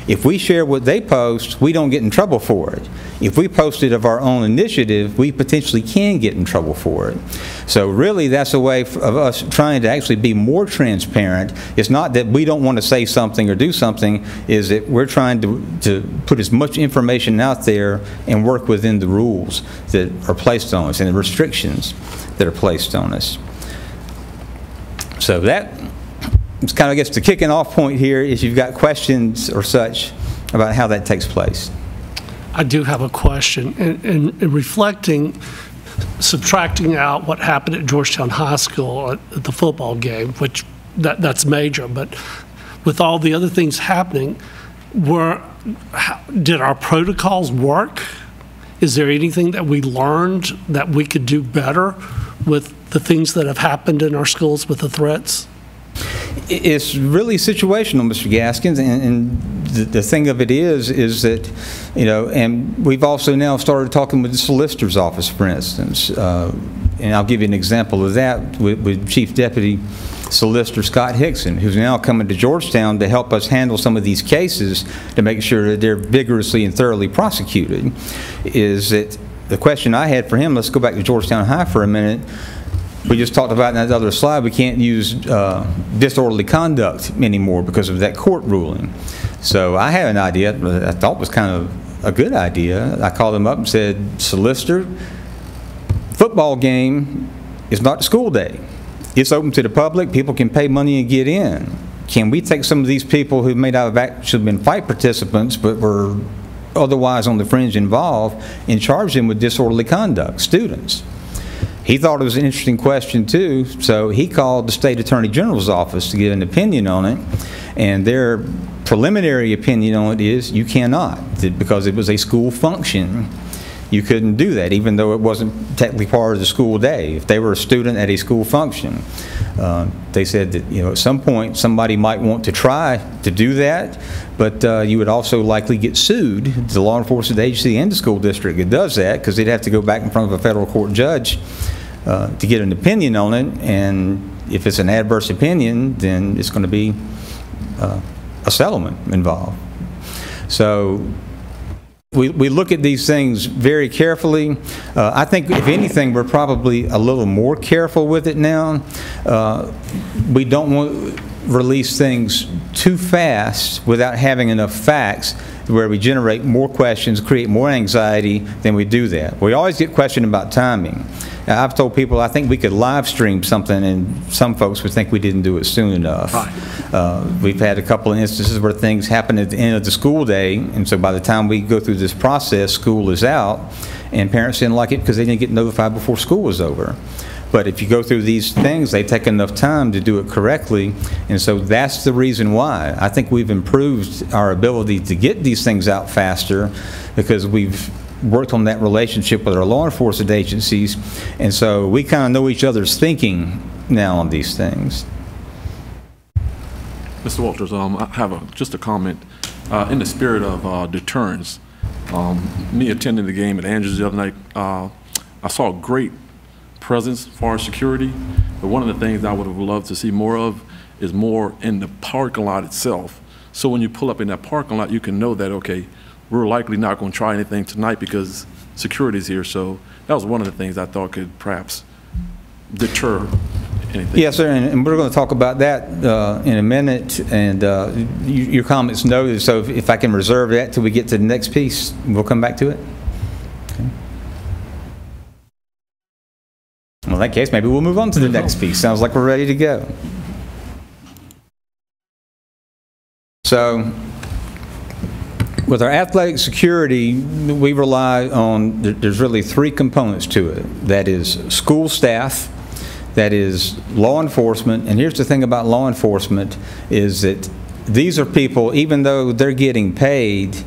S: If we share what they post, we don't get in trouble for it. If we post it of our own initiative, we potentially can get in trouble for it. So really, that's a way of us trying to actually be more transparent. It's not that we don't want to say something or do something, is that we're trying to put as much information out there and work within the rules that are placed on us and the restrictions that are placed on us. So that it's kind of, I guess, the kicking off point here is you've got questions or such about how that takes place.
A: I do have a question. In reflecting, subtracting out what happened at Georgetown High School at the football game, which that's major, but with all the other things happening, did our protocols work? Is there anything that we learned that we could do better with the things that have happened in our schools with the threats?
S: It's really situational, Mr. Gaskins, and the thing of it is that, you know, and we've also now started talking with the solicitor's office, for instance, and I'll give you an example of that with Chief Deputy Solicitor Scott Hickson, who's now coming to Georgetown to help us handle some of these cases to make sure that they're vigorously and thoroughly prosecuted. Is that the question I had for him? Let's go back to Georgetown High for a minute. We just talked about in that other slide, we can't use disorderly conduct anymore because of that court ruling. So I had an idea that I thought was kind of a good idea. I called him up and said, Solicitor, football game is not the school day. It's open to the public. People can pay money and get in. Can we take some of these people who may not have actually been fight participants but were otherwise on the fringe involved and charge them with disorderly conduct, students? He thought it was an interesting question too, so he called the State Attorney General's office to get an opinion on it, and their preliminary opinion on it is you cannot, because it was a school function. You couldn't do that, even though it wasn't technically part of the school day. If they were a student at a school function, they said that, you know, at some point somebody might want to try to do that, but you would also likely get sued. The law enforcement agency and the school district that does that, because they'd have to go back in front of a federal court judge to get an opinion on it, and if it's an adverse opinion, then it's going to be a settlement involved. So we look at these things very carefully. I think, if anything, we're probably a little more careful with it now. We don't want to release things too fast without having enough facts where we generate more questions, create more anxiety than we do that. We always get questioned about timing. Now, I've told people I think we could live stream something, and some folks would think we didn't do it soon enough. Right. We've had a couple of instances where things happen at the end of the school day, and so by the time we go through this process, school is out, and parents didn't like it because they didn't get notified before school was over. But if you go through these things, they take enough time to do it correctly, and so that's the reason why. I think we've improved our ability to get these things out faster because we've worked on that relationship with our law enforcement agencies, and so we kind of know each other's thinking now on these things.
K: Mr. Walters, I have just a comment. In the spirit of deterrence, me attending the game at Andrews the other night, I saw a great presence as far as security, but one of the things I would have loved to see more of is more in the parking lot itself. So when you pull up in that parking lot, you can know that, okay, we're likely not going to try anything tonight because security is here. So that was one of the things I thought could perhaps deter anything.
S: Yes, sir, and we're going to talk about that in a minute, and your comments noted, so if I can reserve that till we get to the next piece, we'll come back to it. Okay. Well, in that case, maybe we'll move on to the next piece. Sounds like we're ready to go. So, with our athletic security, we rely on, there's really three components to it. That is school staff, that is law enforcement, and here's the thing about law enforcement is that these are people, even though they're getting paid,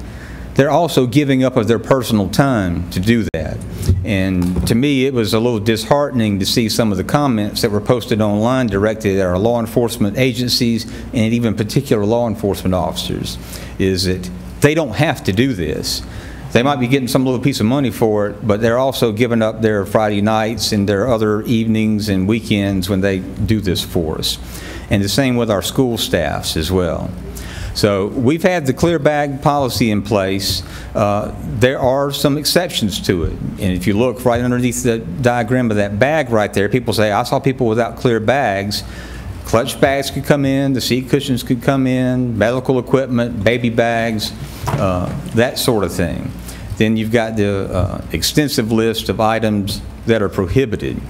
S: they're also giving up of their personal time to do that. And to me, it was a little disheartening to see some of the comments that were posted online directed at our law enforcement agencies and even particular law enforcement officers, is that they don't have to do this. They might be getting some little piece of money for it, but they're also giving up their Friday nights and their other evenings and weekends when they do this for us. And the same with our school staffs as well. So we've had the clear bag policy in place. There are some exceptions to it. And if you look right underneath the diagram of that bag right there, people say, I saw people without clear bags. Clutch bags could come in, the seat cushions could come in, medical equipment, baby bags, that sort of thing. Then you've got the extensive list of items that are prohibited.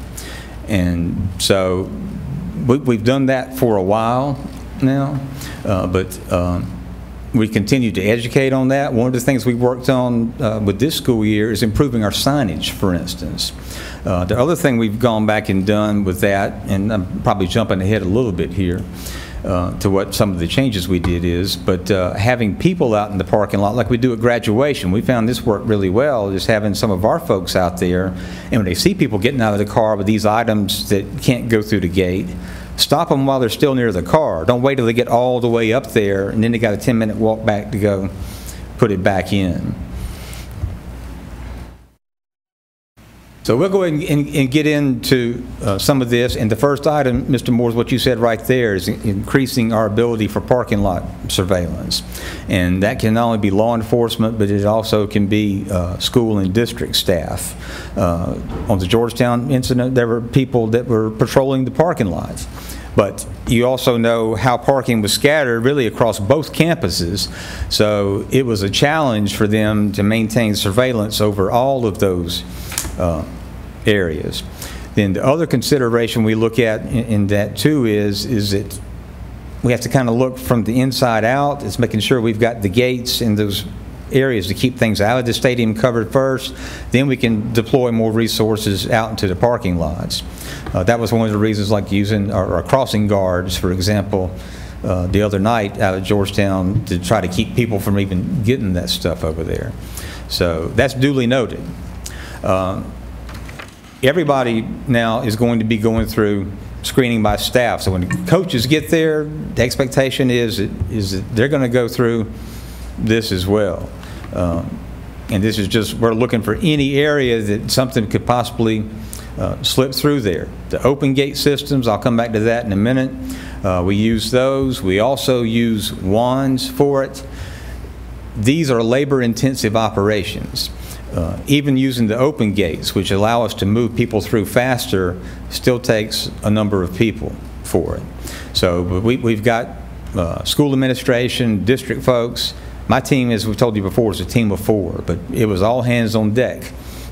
S: And so we've done that for a while now, but we continue to educate on that. One of the things we worked on with this school year is improving our signage, for instance. The other thing we've gone back and done with that, and I'm probably jumping ahead a little bit here to what some of the changes we did is, but having people out in the parking lot like we do at graduation. We found this worked really well, just having some of our folks out there, and when they see people getting out of the car with these items that can't go through the gate, stop them while they're still near the car. Don't wait till they get all the way up there and then they got a 10-minute walk back to go put it back in. So we'll go ahead and get into some of this. And the first item, Mr. Moore, is what you said right there, is increasing our ability for parking lot surveillance. And that can not only be law enforcement, but it also can be school and district staff. On the Georgetown incident, there were people that were patrolling the parking lots. But you also know how parking was scattered really across both campuses. So it was a challenge for them to maintain surveillance over all of those areas. Then the other consideration we look at in that too is that we have to kind of look from the inside out. It's making sure we've got the gates in those areas to keep things out of the stadium covered first. Then we can deploy more resources out into the parking lots. That was one of the reasons, like using our crossing guards, for example, the other night out of Georgetown to try to keep people from even getting that stuff over there. So that's duly noted. Everybody now is going to be going through screening by staff. So when coaches get there, the expectation is that they're going to go through this as well. And this is just, we're looking for any area that something could possibly slip through there. The open gate systems, I'll come back to that in a minute. We use those. We also use wands for it. These are labor-intensive operations. Even using the open gates, which allow us to move people through faster, still takes a number of people for it. So we've got school administration, district folks. My team, as we've told you before, is a team of 4, but it was all hands on deck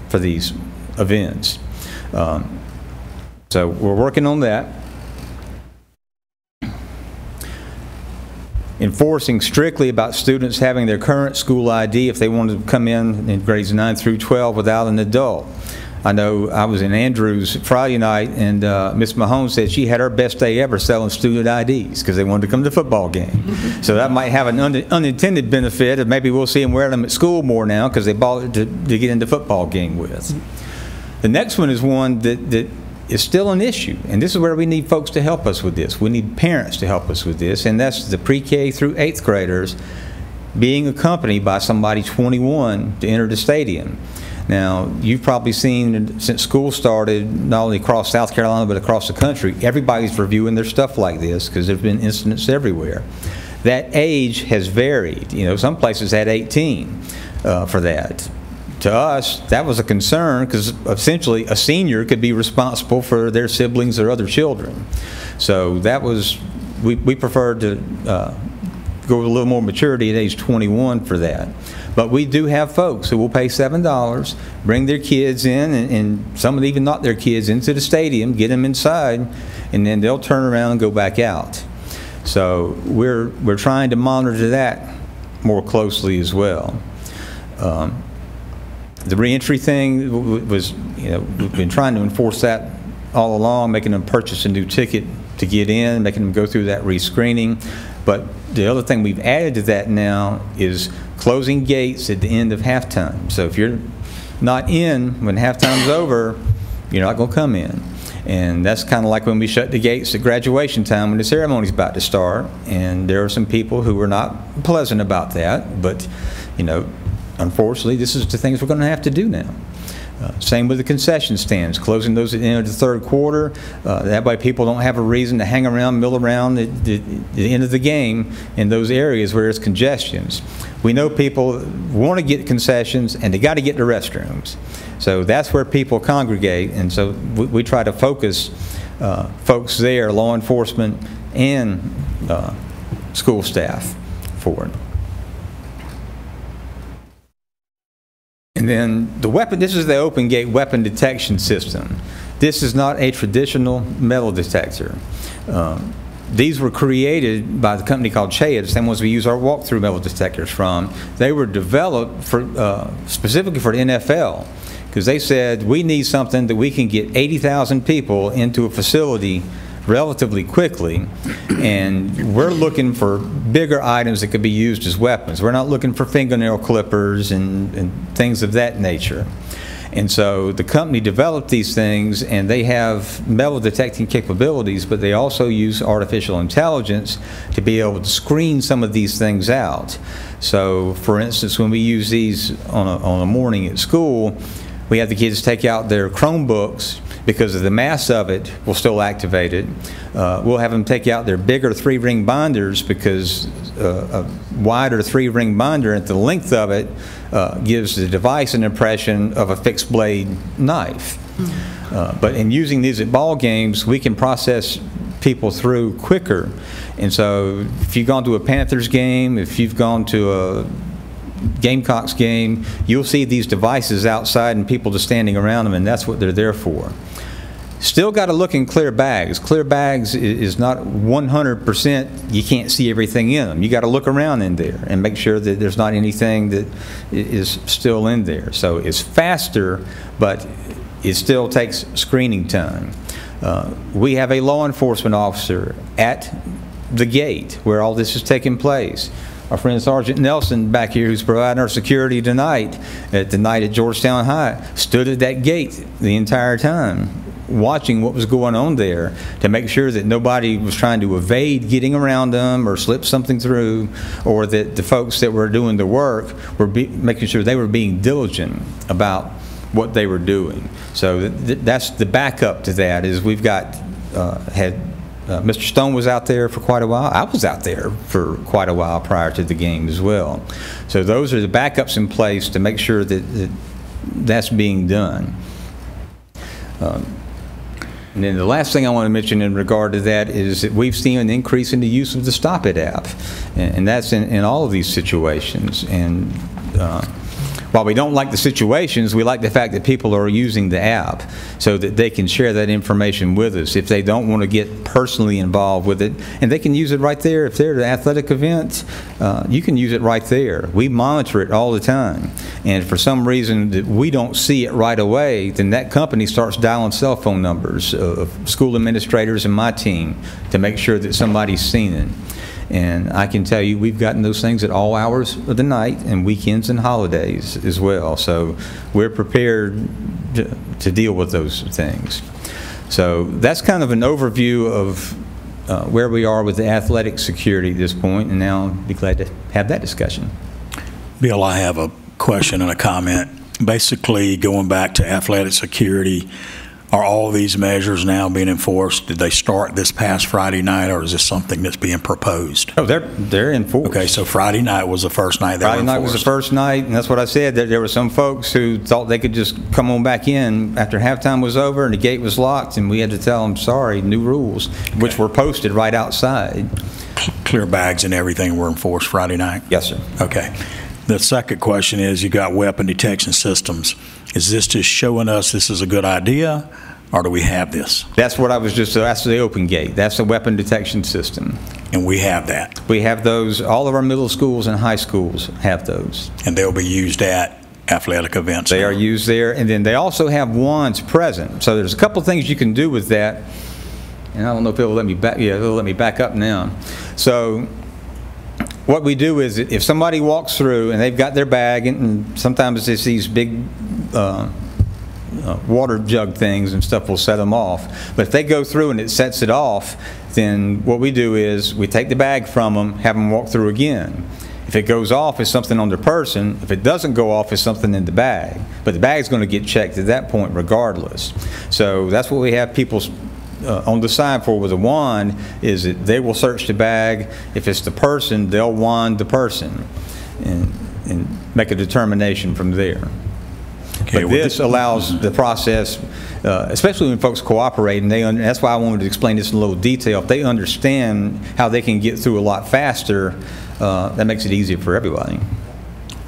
S: for these events. So we're working on that. Enforcing strictly about students having their current school ID if they wanted to come in grades 9 through 12 without an adult. I know I was in Andrews Friday night, and Miss Mahone said she had her best day ever selling student IDs because they wanted to come to the football game. So that might have an unintended benefit, and maybe we'll see them wear them at school more now because they bought it to get into football game with. The next one is one that is still an issue, and this is where we need folks to help us with this. We need parents to help us with this, and that's the pre-K through 8th graders being accompanied by somebody 21 to enter the stadium. Now, you've probably seen since school started, not only across South Carolina but across the country, everybody's reviewing their stuff like this because there's been incidents everywhere. That age has varied. You know, some places had 18 for that. to us, that was a concern because essentially a senior could be responsible for their siblings or other children. So that was, we preferred to go with a little more maturity at age 21 for that. But we do have folks who will pay $7, bring their kids in, and some would even knock their kids into the stadium, get them inside, and then they'll turn around and go back out. So we're trying to monitor that more closely as well. The reentry thing was, we've been trying to enforce that all along, making them purchase a new ticket to get in, making them go through that rescreening. But the other thing we've added to that now is closing gates at the end of halftime. So if you're not in when halftime's over, you're not going to come in. And that's kind of like when we shut the gates at graduation time when the ceremony's about to start. And there are some people who are not pleasant about that, but unfortunately, this is the things we're going to have to do now. Same with the concession stands, closing those at the end of the third quarter. That way people don't have a reason to hang around, mill around at the end of the game in those areas where there's congestions. We know people want to get concessions and they got to get to restrooms. So that's where people congregate, and so we try to focus folks there, law enforcement and school staff for it. And then the weapon, this is the open gate weapon detection system. This is not a traditional metal detector. These were created by the company called CHEA, the same ones we use our walk-through metal detectors from. They were developed for, specifically for the NFL, because they said we need something that we can get 80,000 people into a facility relatively quickly, and we're looking for bigger items that could be used as weapons. We're not looking for fingernail clippers and things of that nature. And so the company developed these things, and they have metal detecting capabilities, but they also use artificial intelligence to be able to screen some of these things out. So for instance, when we use these on a morning at school, we have the kids take out their Chromebooks because of the mass of it will still activate it. We'll have them take out their bigger 3-ring binders because a wider 3-ring binder at the length of it gives the device an impression of a fixed blade knife. But in using these at ball games, we can process people through quicker. And so if you've gone to a Panthers game, if you've gone to a Gamecocks game, you'll see these devices outside and people just standing around them, and that's what they're there for. Still got to look in clear bags. Clear bags is not 100%, you can't see everything in them. You got to look around in there and make sure that there's not anything that is still in there. So it's faster, but it still takes screening time. We have a law enforcement officer at the gate where all this is taking place. Our friend Sergeant Nelson back here, who's providing our security tonight, at the night at Georgetown High, stood at that gate the entire time, watching what was going on there to make sure that nobody was trying to evade getting around them or slip something through, or that the folks that were doing the work were making sure they were being diligent about what they were doing. So that's the backup to that. Is we've got Mr. Stone was out there for quite a while. I was out there for quite a while prior to the game as well. So those are the backups in place to make sure that that's being done. And then the last thing I want to mention in regard to that is that we've seen an increase in the use of the Stop It app, and that's in all of these situations. And while we don't like the situations, we like the fact that people are using the app so that they can share that information with us if they don't want to get personally involved with it. And they can use it right there. If they're at an athletic event, you can use it right there. We monitor it all the time. And for some reason that we don't see it right away, then that company starts dialing cell phone numbers of school administrators and my team to make sure that somebody's seen it. And I can tell you we've gotten those things at all hours of the night and weekends and holidays as well. So we're prepared to deal with those things. So that's kind of an overview of where we are with the athletic security at this point, and now I'll be glad to have that discussion.
R: Bill, I have a question and a comment. Basically, going back to athletic security, Are all these measures now being enforced? Did they start this past Friday night, or is this something that's being proposed?
S: Oh, they're enforced.
R: Okay, so Friday night was the first night they were enforced.
S: Friday night was the first night, and that's what I said, that there were some folks who thought they could just come on back in after halftime was over and the gate was locked, and we had to tell them, sorry, new rules, which were posted right outside.
R: Clear bags and everything were enforced Friday night?
S: Yes, sir.
R: Okay. The second question is, you got weapon detection systems. Is this just showing us this is a good idea, or do we have this?
S: That's what I was just, that's the open gate. That's the weapon detection system.
R: And we have that?
S: We have those. All of our middle schools and high schools have those.
R: And they'll be used at athletic events?
S: They are used there, and then they also have wands present. So there's a couple things you can do with that. And I don't know if it'll let me back, yeah, it'll let me back up now. So what we do is, if somebody walks through and they've got their bag, and sometimes it's these big water jug things and stuff will set them off. But if they go through and it sets it off, then what we do is we take the bag from them, have them walk through again. If it goes off, it's something on their person. If it doesn't go off, it's something in the bag. But the bag's going to get checked at that point regardless. So that's what we have people on the side for with a wand, is that they will search the bag. If it's the person, they'll wand the person and make a determination from there. Okay, but this allows the process, especially when folks cooperate, and that's why I wanted to explain this in a little detail. If they understand how they can get through a lot faster, that makes it easier for everybody.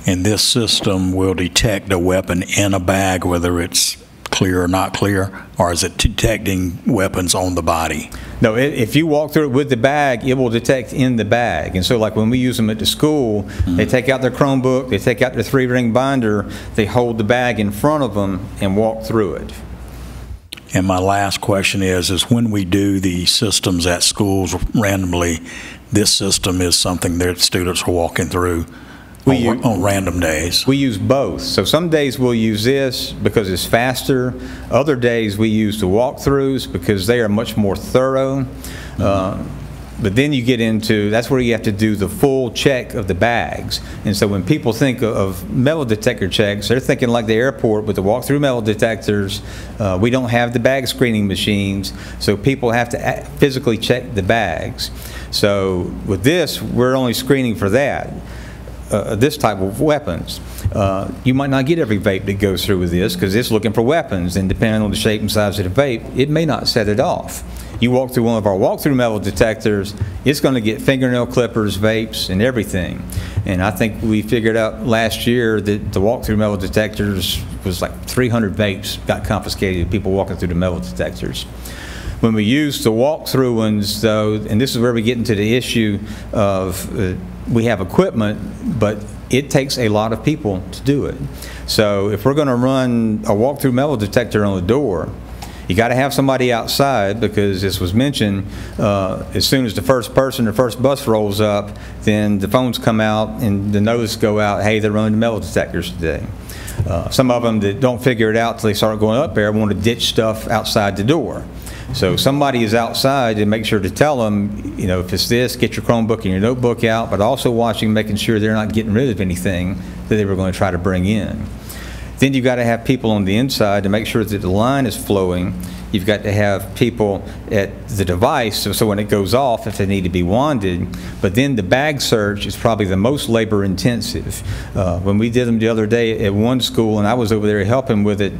R: And this system will detect a weapon in a bag, whether it's clear or not clear, or is it detecting weapons on the body?
S: No, if you walk through it with the bag, it will detect in the bag. And so like when we use them at the school, they take out their Chromebook, they take out their 3-ring binder, they hold the bag in front of them and walk through it.
R: And my last question is when we do the systems at schools randomly, this system is something that students are walking through on random days?
S: We use both. So some days we'll use this because it's faster. Other days we use the walkthroughs because they are much more thorough. But then you get into, that's where you have to do the full check of the bags. And so when people think of metal detector checks, they're thinking like the airport with the walk-through metal detectors. We don't have the bag screening machines, so people have to physically check the bags. So with this, we're only screening for that. This type of weapons. You might not get every vape that goes through with this because it's looking for weapons, and depending on the shape and size of the vape, it may not set it off. You walk through one of our walk-through metal detectors, it's going to get fingernail clippers, vapes, and everything. And I think we figured out last year that the walk-through metal detectors was like 300 vapes got confiscated, people walking through the metal detectors. When we use the walk-through ones, though, and this is where we get into the issue of we have equipment, but it takes a lot of people to do it. So if we're going to run a walk-through metal detector on the door, you got to have somebody outside because, as was mentioned, as soon as the first person or first bus rolls up, then the phones come out and the notice go out, hey, they're running the metal detectors today. Some of them that don't figure it out till they start going up there want to ditch stuff outside the door. So somebody is outside to make sure to tell them, you know, if it's this, get your Chromebook and your notebook out, but also watching, making sure they're not getting rid of anything that they were going to try to bring in. Then you've got to have people on the inside to make sure that the line is flowing. You've got to have people at the device so when it goes off, if they need to be wanded. But then the bag search is probably the most labor intensive. When we did them the other day at one school, and I was over there helping with it,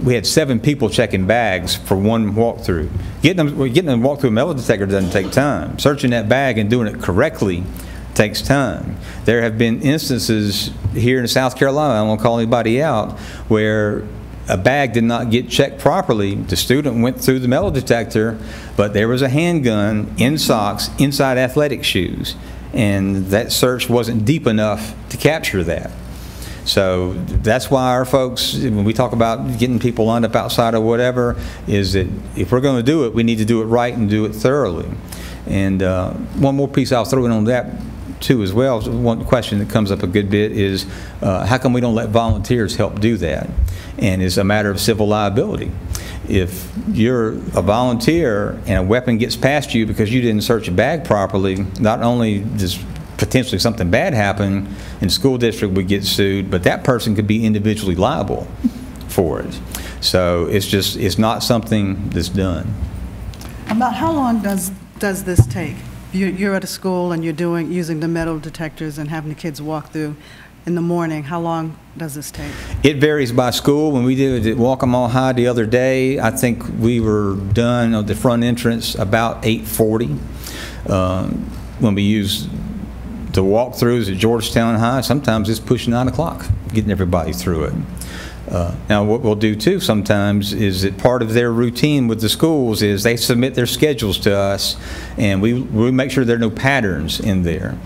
S: we had 7 people checking bags for one walkthrough. Getting them to walk through a metal detector doesn't take time. Searching that bag and doing it correctly takes time. There have been instances here in South Carolina, I don't want to call anybody out, where a bag did not get checked properly. The student went through the metal detector, but there was a handgun in socks inside athletic shoes, and that search wasn't deep enough to capture that. So that's why our folks, when we talk about getting people lined up outside or whatever, is that if we're going to do it, we need to do it right and do it thoroughly. And one more piece I'll throw in on that too as well. One question that comes up a good bit is how come we don't let volunteers help do that? And it's a matter of civil liability. If you're a volunteer and a weapon gets past you because you didn't search a bag properly, not only does potentially something bad happen and the school district would get sued, but that person could be individually liable for it. So it's not something that's done.
L: About how long does this take? You're at a school and you're using the metal detectors and having the kids walk through in the morning. How long does this take?
S: It varies by school. When we did it at Waccamaw High the other day, I think we were done at the front entrance about 8:40. When we use the walkthroughs at Georgetown High, sometimes it's pushing 9 o'clock, getting everybody through it. Now, what we'll do too sometimes is that part of their routine with the schools is they submit their schedules to us, and we make sure there are no patterns in there.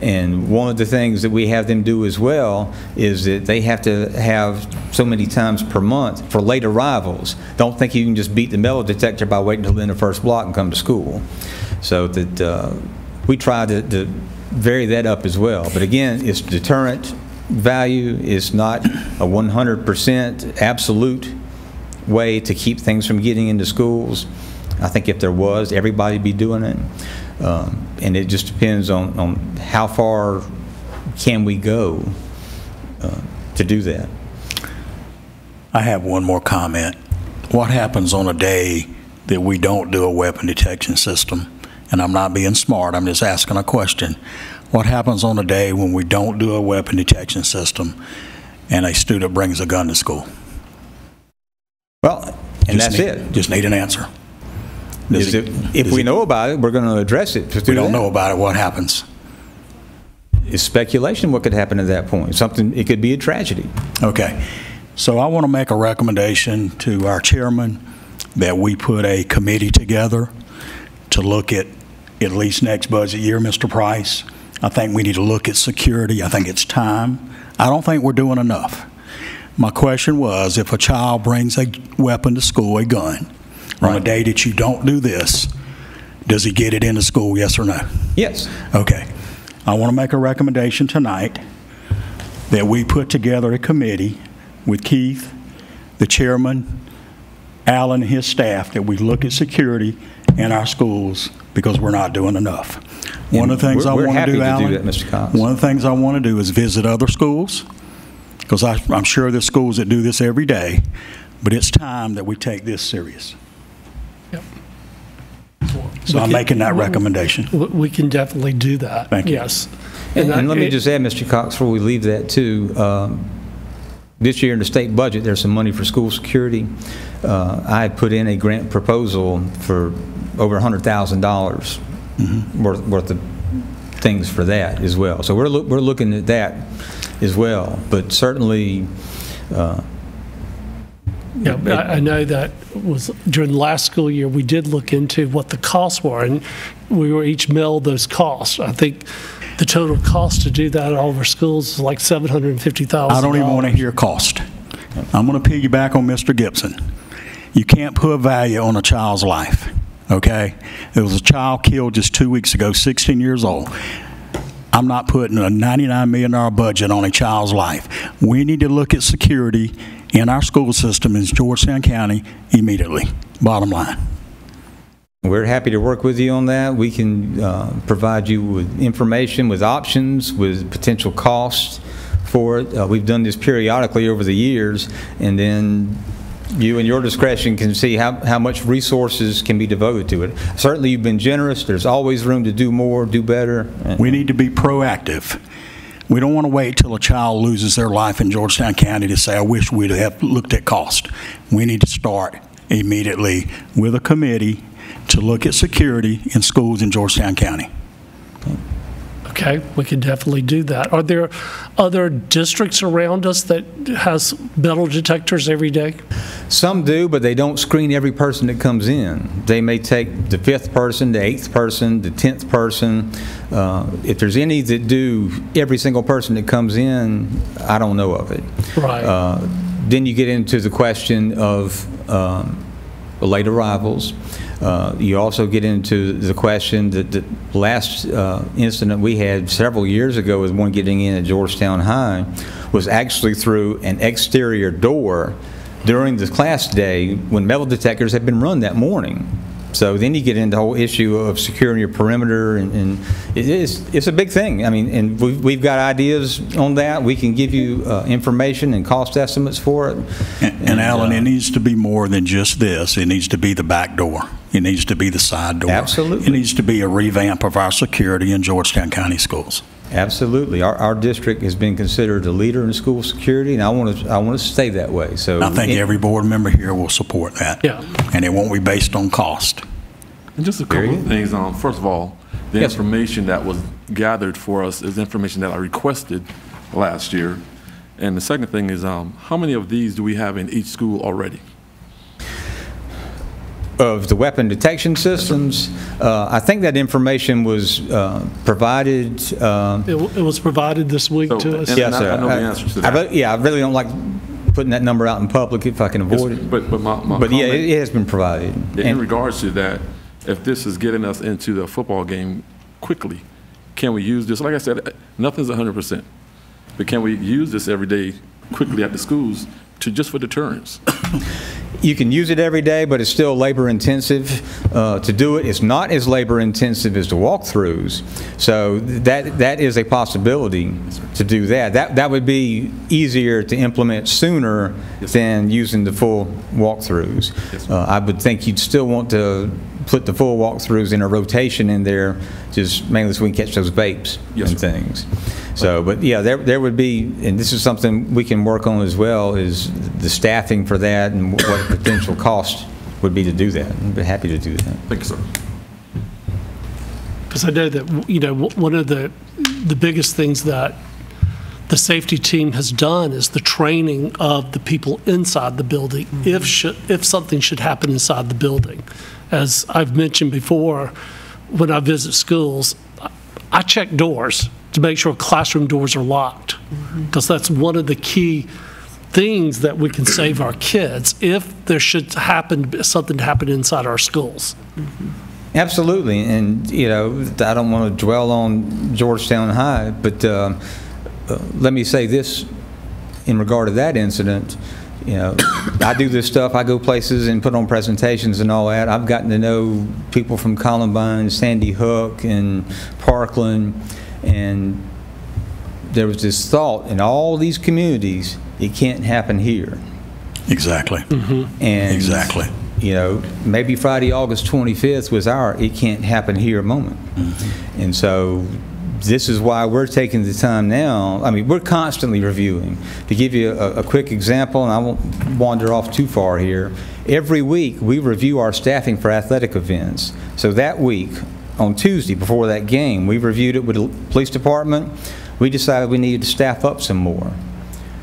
S: And one of the things that we have them do as well is that they have to have so many times per month for late arrivals. Don't think you can just beat the metal detector by waiting until the end of the first block and come to school. So that we try to vary that up as well. But again, it's deterrent value. It's not a 100% absolute way to keep things from getting into schools. I think if there was, everybody'd be doing it. And it just depends on how far can we go to do that.
R: I have one more comment. What happens on a day that we don't do a weapon detection system? And I'm not being smart, I'm just asking a question. What happens on a day when we don't do a weapon detection system and a student brings a gun to school?
S: Well, and that's it.
R: Just need an answer.
S: If we know about it, we're going to address it.
R: If we don't know about it, what happens?
S: It's speculation what could happen at that point. It could be a tragedy.
R: Okay. So I want to make a recommendation to our chairman that we put a committee together to look at least next budget year, Mr. Price. I think we need to look at security. I think it's time. I don't think we're doing enough. My question was, if a child brings a weapon to school, a gun, on a day that you don't do this, does he get it into school, yes or no?
S: Yes.
R: Okay. I want to make a recommendation tonight that we put together a committee with Keith, the chairman, Alan and his staff, that we look at security in our schools because we're not doing enough. One of the things I want to do, Alan, one of the things I want to do is visit other schools, because I'm sure there's schools that do this every day, but it's time that we take this serious.
A: Yep.
R: So I'm making that recommendation.
A: We can definitely do that.
R: Thank you.
A: Yes.
S: And let me just add, Mr. Cox, before we leave that too, this year in the state budget, there's some money for school security. I had put in a grant proposal for over $100,000 worth of things for that as well. So we're looking at that as well. But certainly,
A: yeah, I know that was during the last school year, we did look into what the costs were, and we were each mailed those costs. I think the total cost to do that at all of our schools is like $750,000.
R: I don't even want to hear cost. I'm going to piggyback on Mr. Gibson. You can't put value on a child's life, okay? There was a child killed just 2 weeks ago, 16 years old. I'm not putting a $99 million budget on a child's life. We need to look at security in our school system in Georgetown County immediately, bottom line.
S: We're happy to work with you on that. We can provide you with information, with options, with potential costs for it. We've done this periodically over the years, and then you, in your discretion, can see how much resources can be devoted to it. Certainly, you've been generous. There's always room to do more, do better.
R: We need to be proactive. We don't want to wait till a child loses their life in Georgetown County to say, I wish we'd have looked at cost. We need to start immediately with a committee to look at security in schools in Georgetown County.
A: Okay, we can definitely do that. Are there other districts around us that has metal detectors every day?
S: Some do, but they don't screen every person that comes in. They may take the 5th person, the 8th person, the 10th person. If there's any that do every single person that comes in, I don't know of it.
A: Right.
S: Then you get into the question of late arrivals. You also get into the question that the last incident we had several years ago with one getting in at Georgetown High was actually through an exterior door during the class day when metal detectors had been run that morning. So then you get into the whole issue of securing your perimeter, and it's a big thing. I mean, and we've got ideas on that. We can give you information and cost estimates for it.
R: And Alan, it needs to be more than just this. It needs to be the back door. It needs to be the side door.
S: Absolutely.
R: It needs to be a revamp of our security in Georgetown County schools.
S: Absolutely. Our district has been considered a leader in school security, and I want to stay that way. So
R: I think every board member here will support that.
A: Yeah.
R: And it won't be based on cost.
K: And just a couple of things. First of all, the information that was gathered for us is information that I requested last year. And the second thing is, how many of these do we have in each school already?
S: Of the weapon detection systems, I think that information was provided.
A: It was provided this week to us.
S: Yes, sir.
K: I know the answer to that.
S: I really don't like putting that number out in public if I can avoid it.
K: But
S: yeah, it has been provided.
K: In regards to that, if this is getting us into the football game quickly, can we use this? Like I said, nothing's 100%. But can we use this every day quickly at the schools just for deterrence?
S: You can use it every day, but it's still labor intensive to do it. It's not as labor intensive as the walkthroughs. So that is a possibility to do that. That would be easier to implement sooner than using the full walkthroughs. I would think you'd still want to put the full walkthroughs in a rotation in there, just mainly so we can catch those vapes and things. So, but yeah, there would be, and this is something we can work on as well, is the staffing for that and what potential cost would be to do that. I'd be happy to do that.
K: Thank you, sir.
A: Because I know that, you know, one of the biggest things that the safety team has done is the training of the people inside the building, if something should happen inside the building. As I've mentioned before, when I visit schools, I check doors to make sure classroom doors are locked, because that's one of the key things that we can save our kids if there should happen something happen inside our schools.
S: Absolutely, and you know, I don't want to dwell on Georgetown High, but let me say this in regard to that incident. You know, I do this stuff, I go places and put on presentations and all that. I've gotten to know people from Columbine, Sandy Hook, and Parkland, and there was this thought in all these communities, it can't happen here.
R: Exactly.
S: And
R: exactly.
S: You know, maybe Friday, August 25th was our it can't happen here moment. And so this is why we're taking the time now. I mean, we're constantly reviewing. To give you a quick example, and I won't wander off too far here, every week we review our staffing for athletic events. So that week, on Tuesday before that game, we reviewed it with the police department. We decided we needed to staff up some more.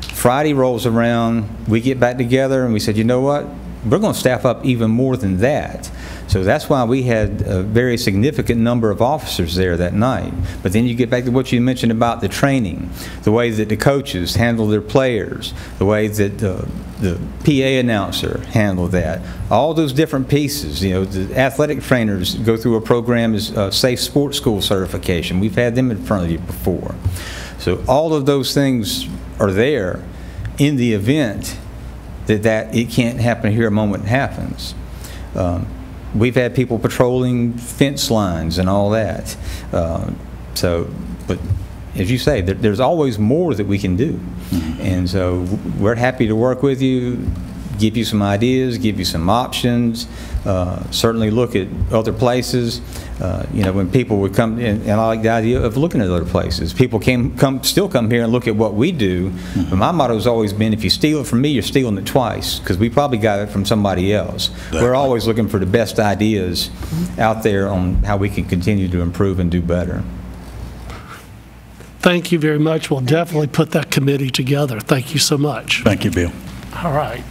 S: Friday rolls around, we get back together and we said, you know what, we're going to staff up even more than that. So that's why we had a very significant number of officers there that night. But then you get back to what you mentioned about the training, the way that the coaches handle their players, the way that the PA announcer handled that. All those different pieces, you know, the athletic trainers go through a program as Safe Sports School certification. We've had them in front of you before. So all of those things are there in the event that it can't happen here a moment it happens. We've had people patrolling fence lines and all that. But as you say, there's always more that we can do. And so we're happy to work with you, give you some ideas, give you some options, certainly look at other places. You know, when people would come in, and I like the idea of looking at other places. People still come here and look at what we do. But my motto has always been, if you steal it from me, you're stealing it twice, because we probably got it from somebody else. We're always looking for the best ideas out there on how we can continue to improve and do better.
A: Thank you very much. We'll definitely put that committee together. Thank you so much.
R: Thank you, Bill.
A: All right.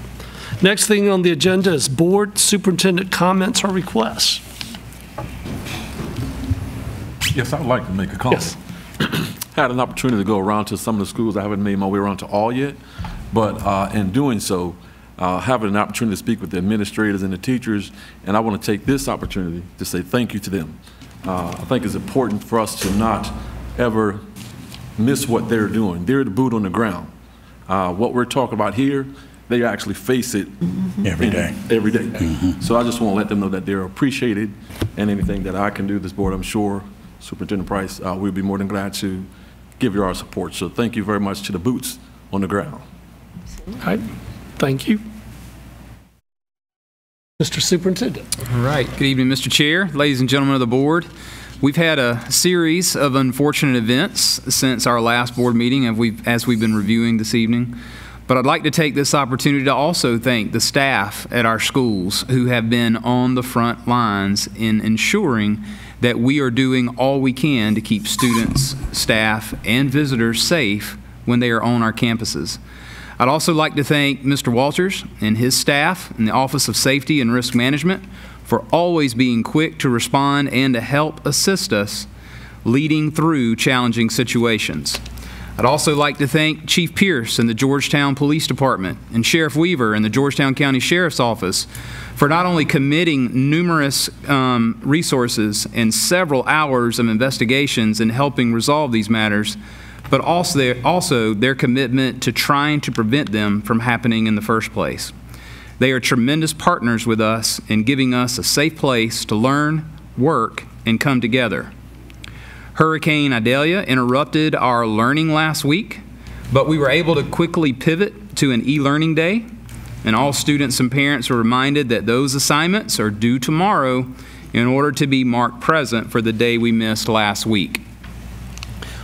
A: Next thing on the agenda is board superintendent comments or requests.
K: Yes, I'd like to make a comment. Yes. Had an opportunity to go around to some of the schools. I haven't made my way around to all yet, but in doing so, having an opportunity to speak with the administrators and the teachers, and I want to take this opportunity to say thank you to them. I think it's important for us to not ever miss what they're doing. They're the boot on the ground. What we're talking about here they actually face it
R: every day.
K: Every day. So I just want to let them know that they're appreciated, and anything that I can do, this board, I'm sure, Superintendent Price, we'll be more than glad to give you our support. So thank you very much to the boots on the ground.
A: All right, thank you. Mr. Superintendent.
G: All right, good evening, Mr. Chair, ladies and gentlemen of the board. We've had a series of unfortunate events since our last board meeting as we've been reviewing this evening. But I'd like to take this opportunity to also thank the staff at our schools who have been on the front lines in ensuring that we are doing all we can to keep students, staff, and visitors safe when they are on our campuses. I'd also like to thank Mr. Walters and his staff in the Office of Safety and Risk Management for always being quick to respond and to help assist us leading through challenging situations. I'd also like to thank Chief Pierce and the Georgetown Police Department and Sheriff Weaver and the Georgetown County Sheriff's Office for not only committing numerous resources and several hours of investigations in helping resolve these matters, but also their commitment to trying to prevent them from happening in the first place. They are tremendous partners with us in giving us a safe place to learn, work, and come together. Hurricane Idalia interrupted our learning last week, but we were able to quickly pivot to an e-learning day, and all students and parents are reminded that those assignments are due tomorrow in order to be marked present for the day we missed last week.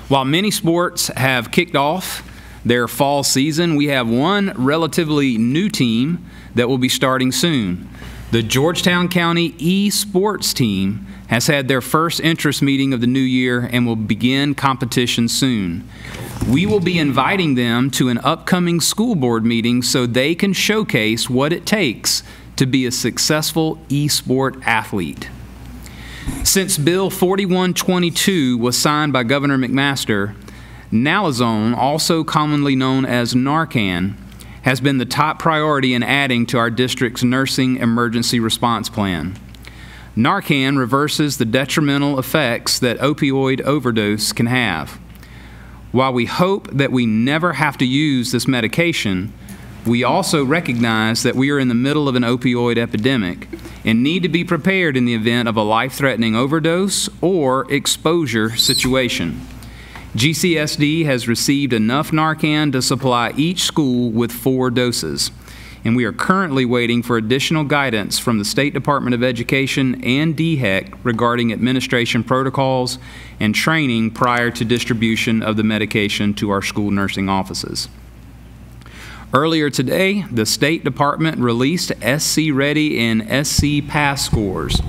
G: While many sports have kicked off their fall season, we have one relatively new team that will be starting soon. The Georgetown County eSports team has had their first interest meeting of the new year and will begin competition soon. We will be inviting them to an upcoming school board meeting so they can showcase what it takes to be a successful eSport athlete. Since Bill 4122 was signed by Governor McMaster, Naloxone, also commonly known as Narcan, has been the top priority in adding to our district's nursing emergency response plan. Narcan reverses the detrimental effects that opioid overdose can have. While we hope that we never have to use this medication, we also recognize that we are in the middle of an opioid epidemic and need to be prepared in the event of a life-threatening overdose or exposure situation. GCSD has received enough Narcan to supply each school with 4 doses, and we are currently waiting for additional guidance from the State Department of Education and DHEC regarding administration protocols and training prior to distribution of the medication to our school nursing offices. Earlier today, the State Department released SC Ready and SC Pass scores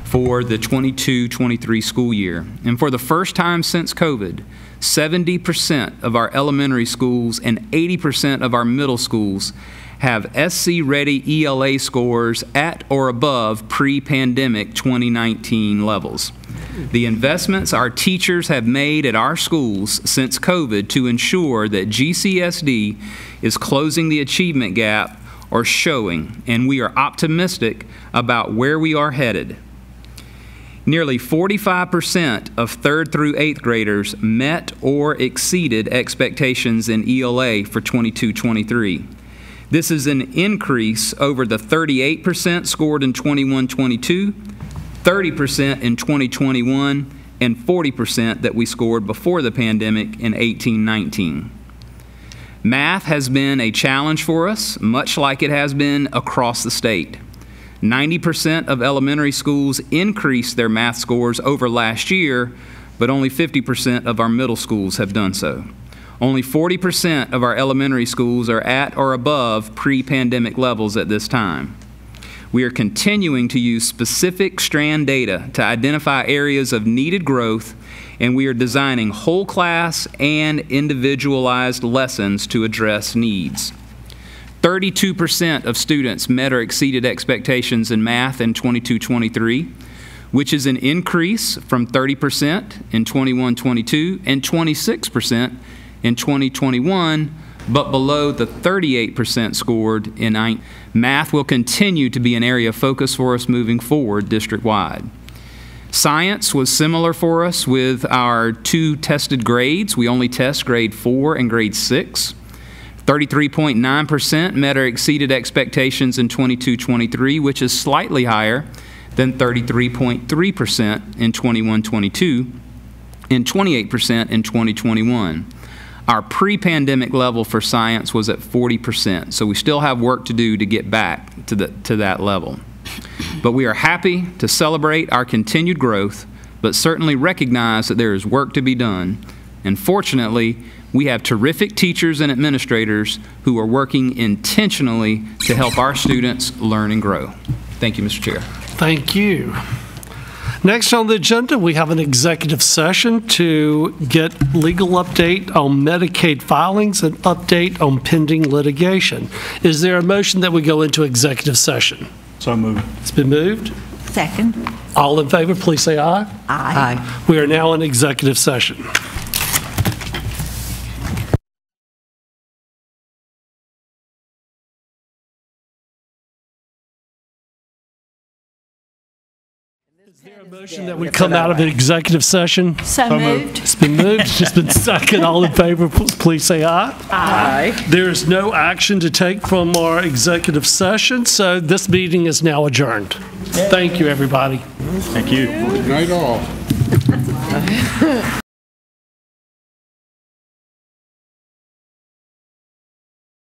G: for the 22-23 school year. And for the first time since COVID, 70% of our elementary schools and 80% of our middle schools have SC Ready ELA scores at or above pre-pandemic 2019 levels. The investments our teachers have made at our schools since COVID to ensure that GCSD is closing the achievement gap are showing, and we are optimistic about where we are headed. Nearly 45% of 3rd through 8th graders met or exceeded expectations in ELA for 22-23. This is an increase over the 38% scored in 21-22, 30% in 2021, and 40% that we scored before the pandemic in 18-19. Math has been a challenge for us, much like it has been across the state. 90% of elementary schools increased their math scores over last year, but only 50% of our middle schools have done so. Only 40% of our elementary schools are at or above pre-pandemic levels at this time. We are continuing to use specific strand data to identify areas of needed growth, and we are designing whole class and individualized lessons to address needs. 32% of students met or exceeded expectations in math in 22-23, which is an increase from 30% in 21-22 and 26% in 2021, but below the 38% scored in 19. Math will continue to be an area of focus for us moving forward district-wide. Science was similar for us with our 2 tested grades. We only test grade 4 and grade 6. 33.9% met or exceeded expectations in 22-23, which is slightly higher than 33.3% in 21-22 and 28% in 2021. Our pre-pandemic level for science was at 40%, so we still have work to do to get back to that level. But we are happy to celebrate our continued growth, but certainly recognize that there is work to be done. And fortunately, we have terrific teachers and administrators who are working intentionally to help our students learn and grow. Thank you, Mr. Chair.
A: Thank you. Next on the agenda, we have an executive session to get legal update on Medicaid filings and update on pending litigation. Is there a motion that we go into executive session?
R: So moved.
A: It's been moved.
O: Second.
A: All in favor, please say aye.
O: Aye.
A: We are now in executive session. Is there a motion that we come out of an executive session?
O: So moved.
A: It's been moved. It's just been second. All in favor, please say aye.
O: Aye.
A: There is no action to take from our executive session, so this meeting is now adjourned. Thank you, everybody.
R: Thank you.
P: Good night all.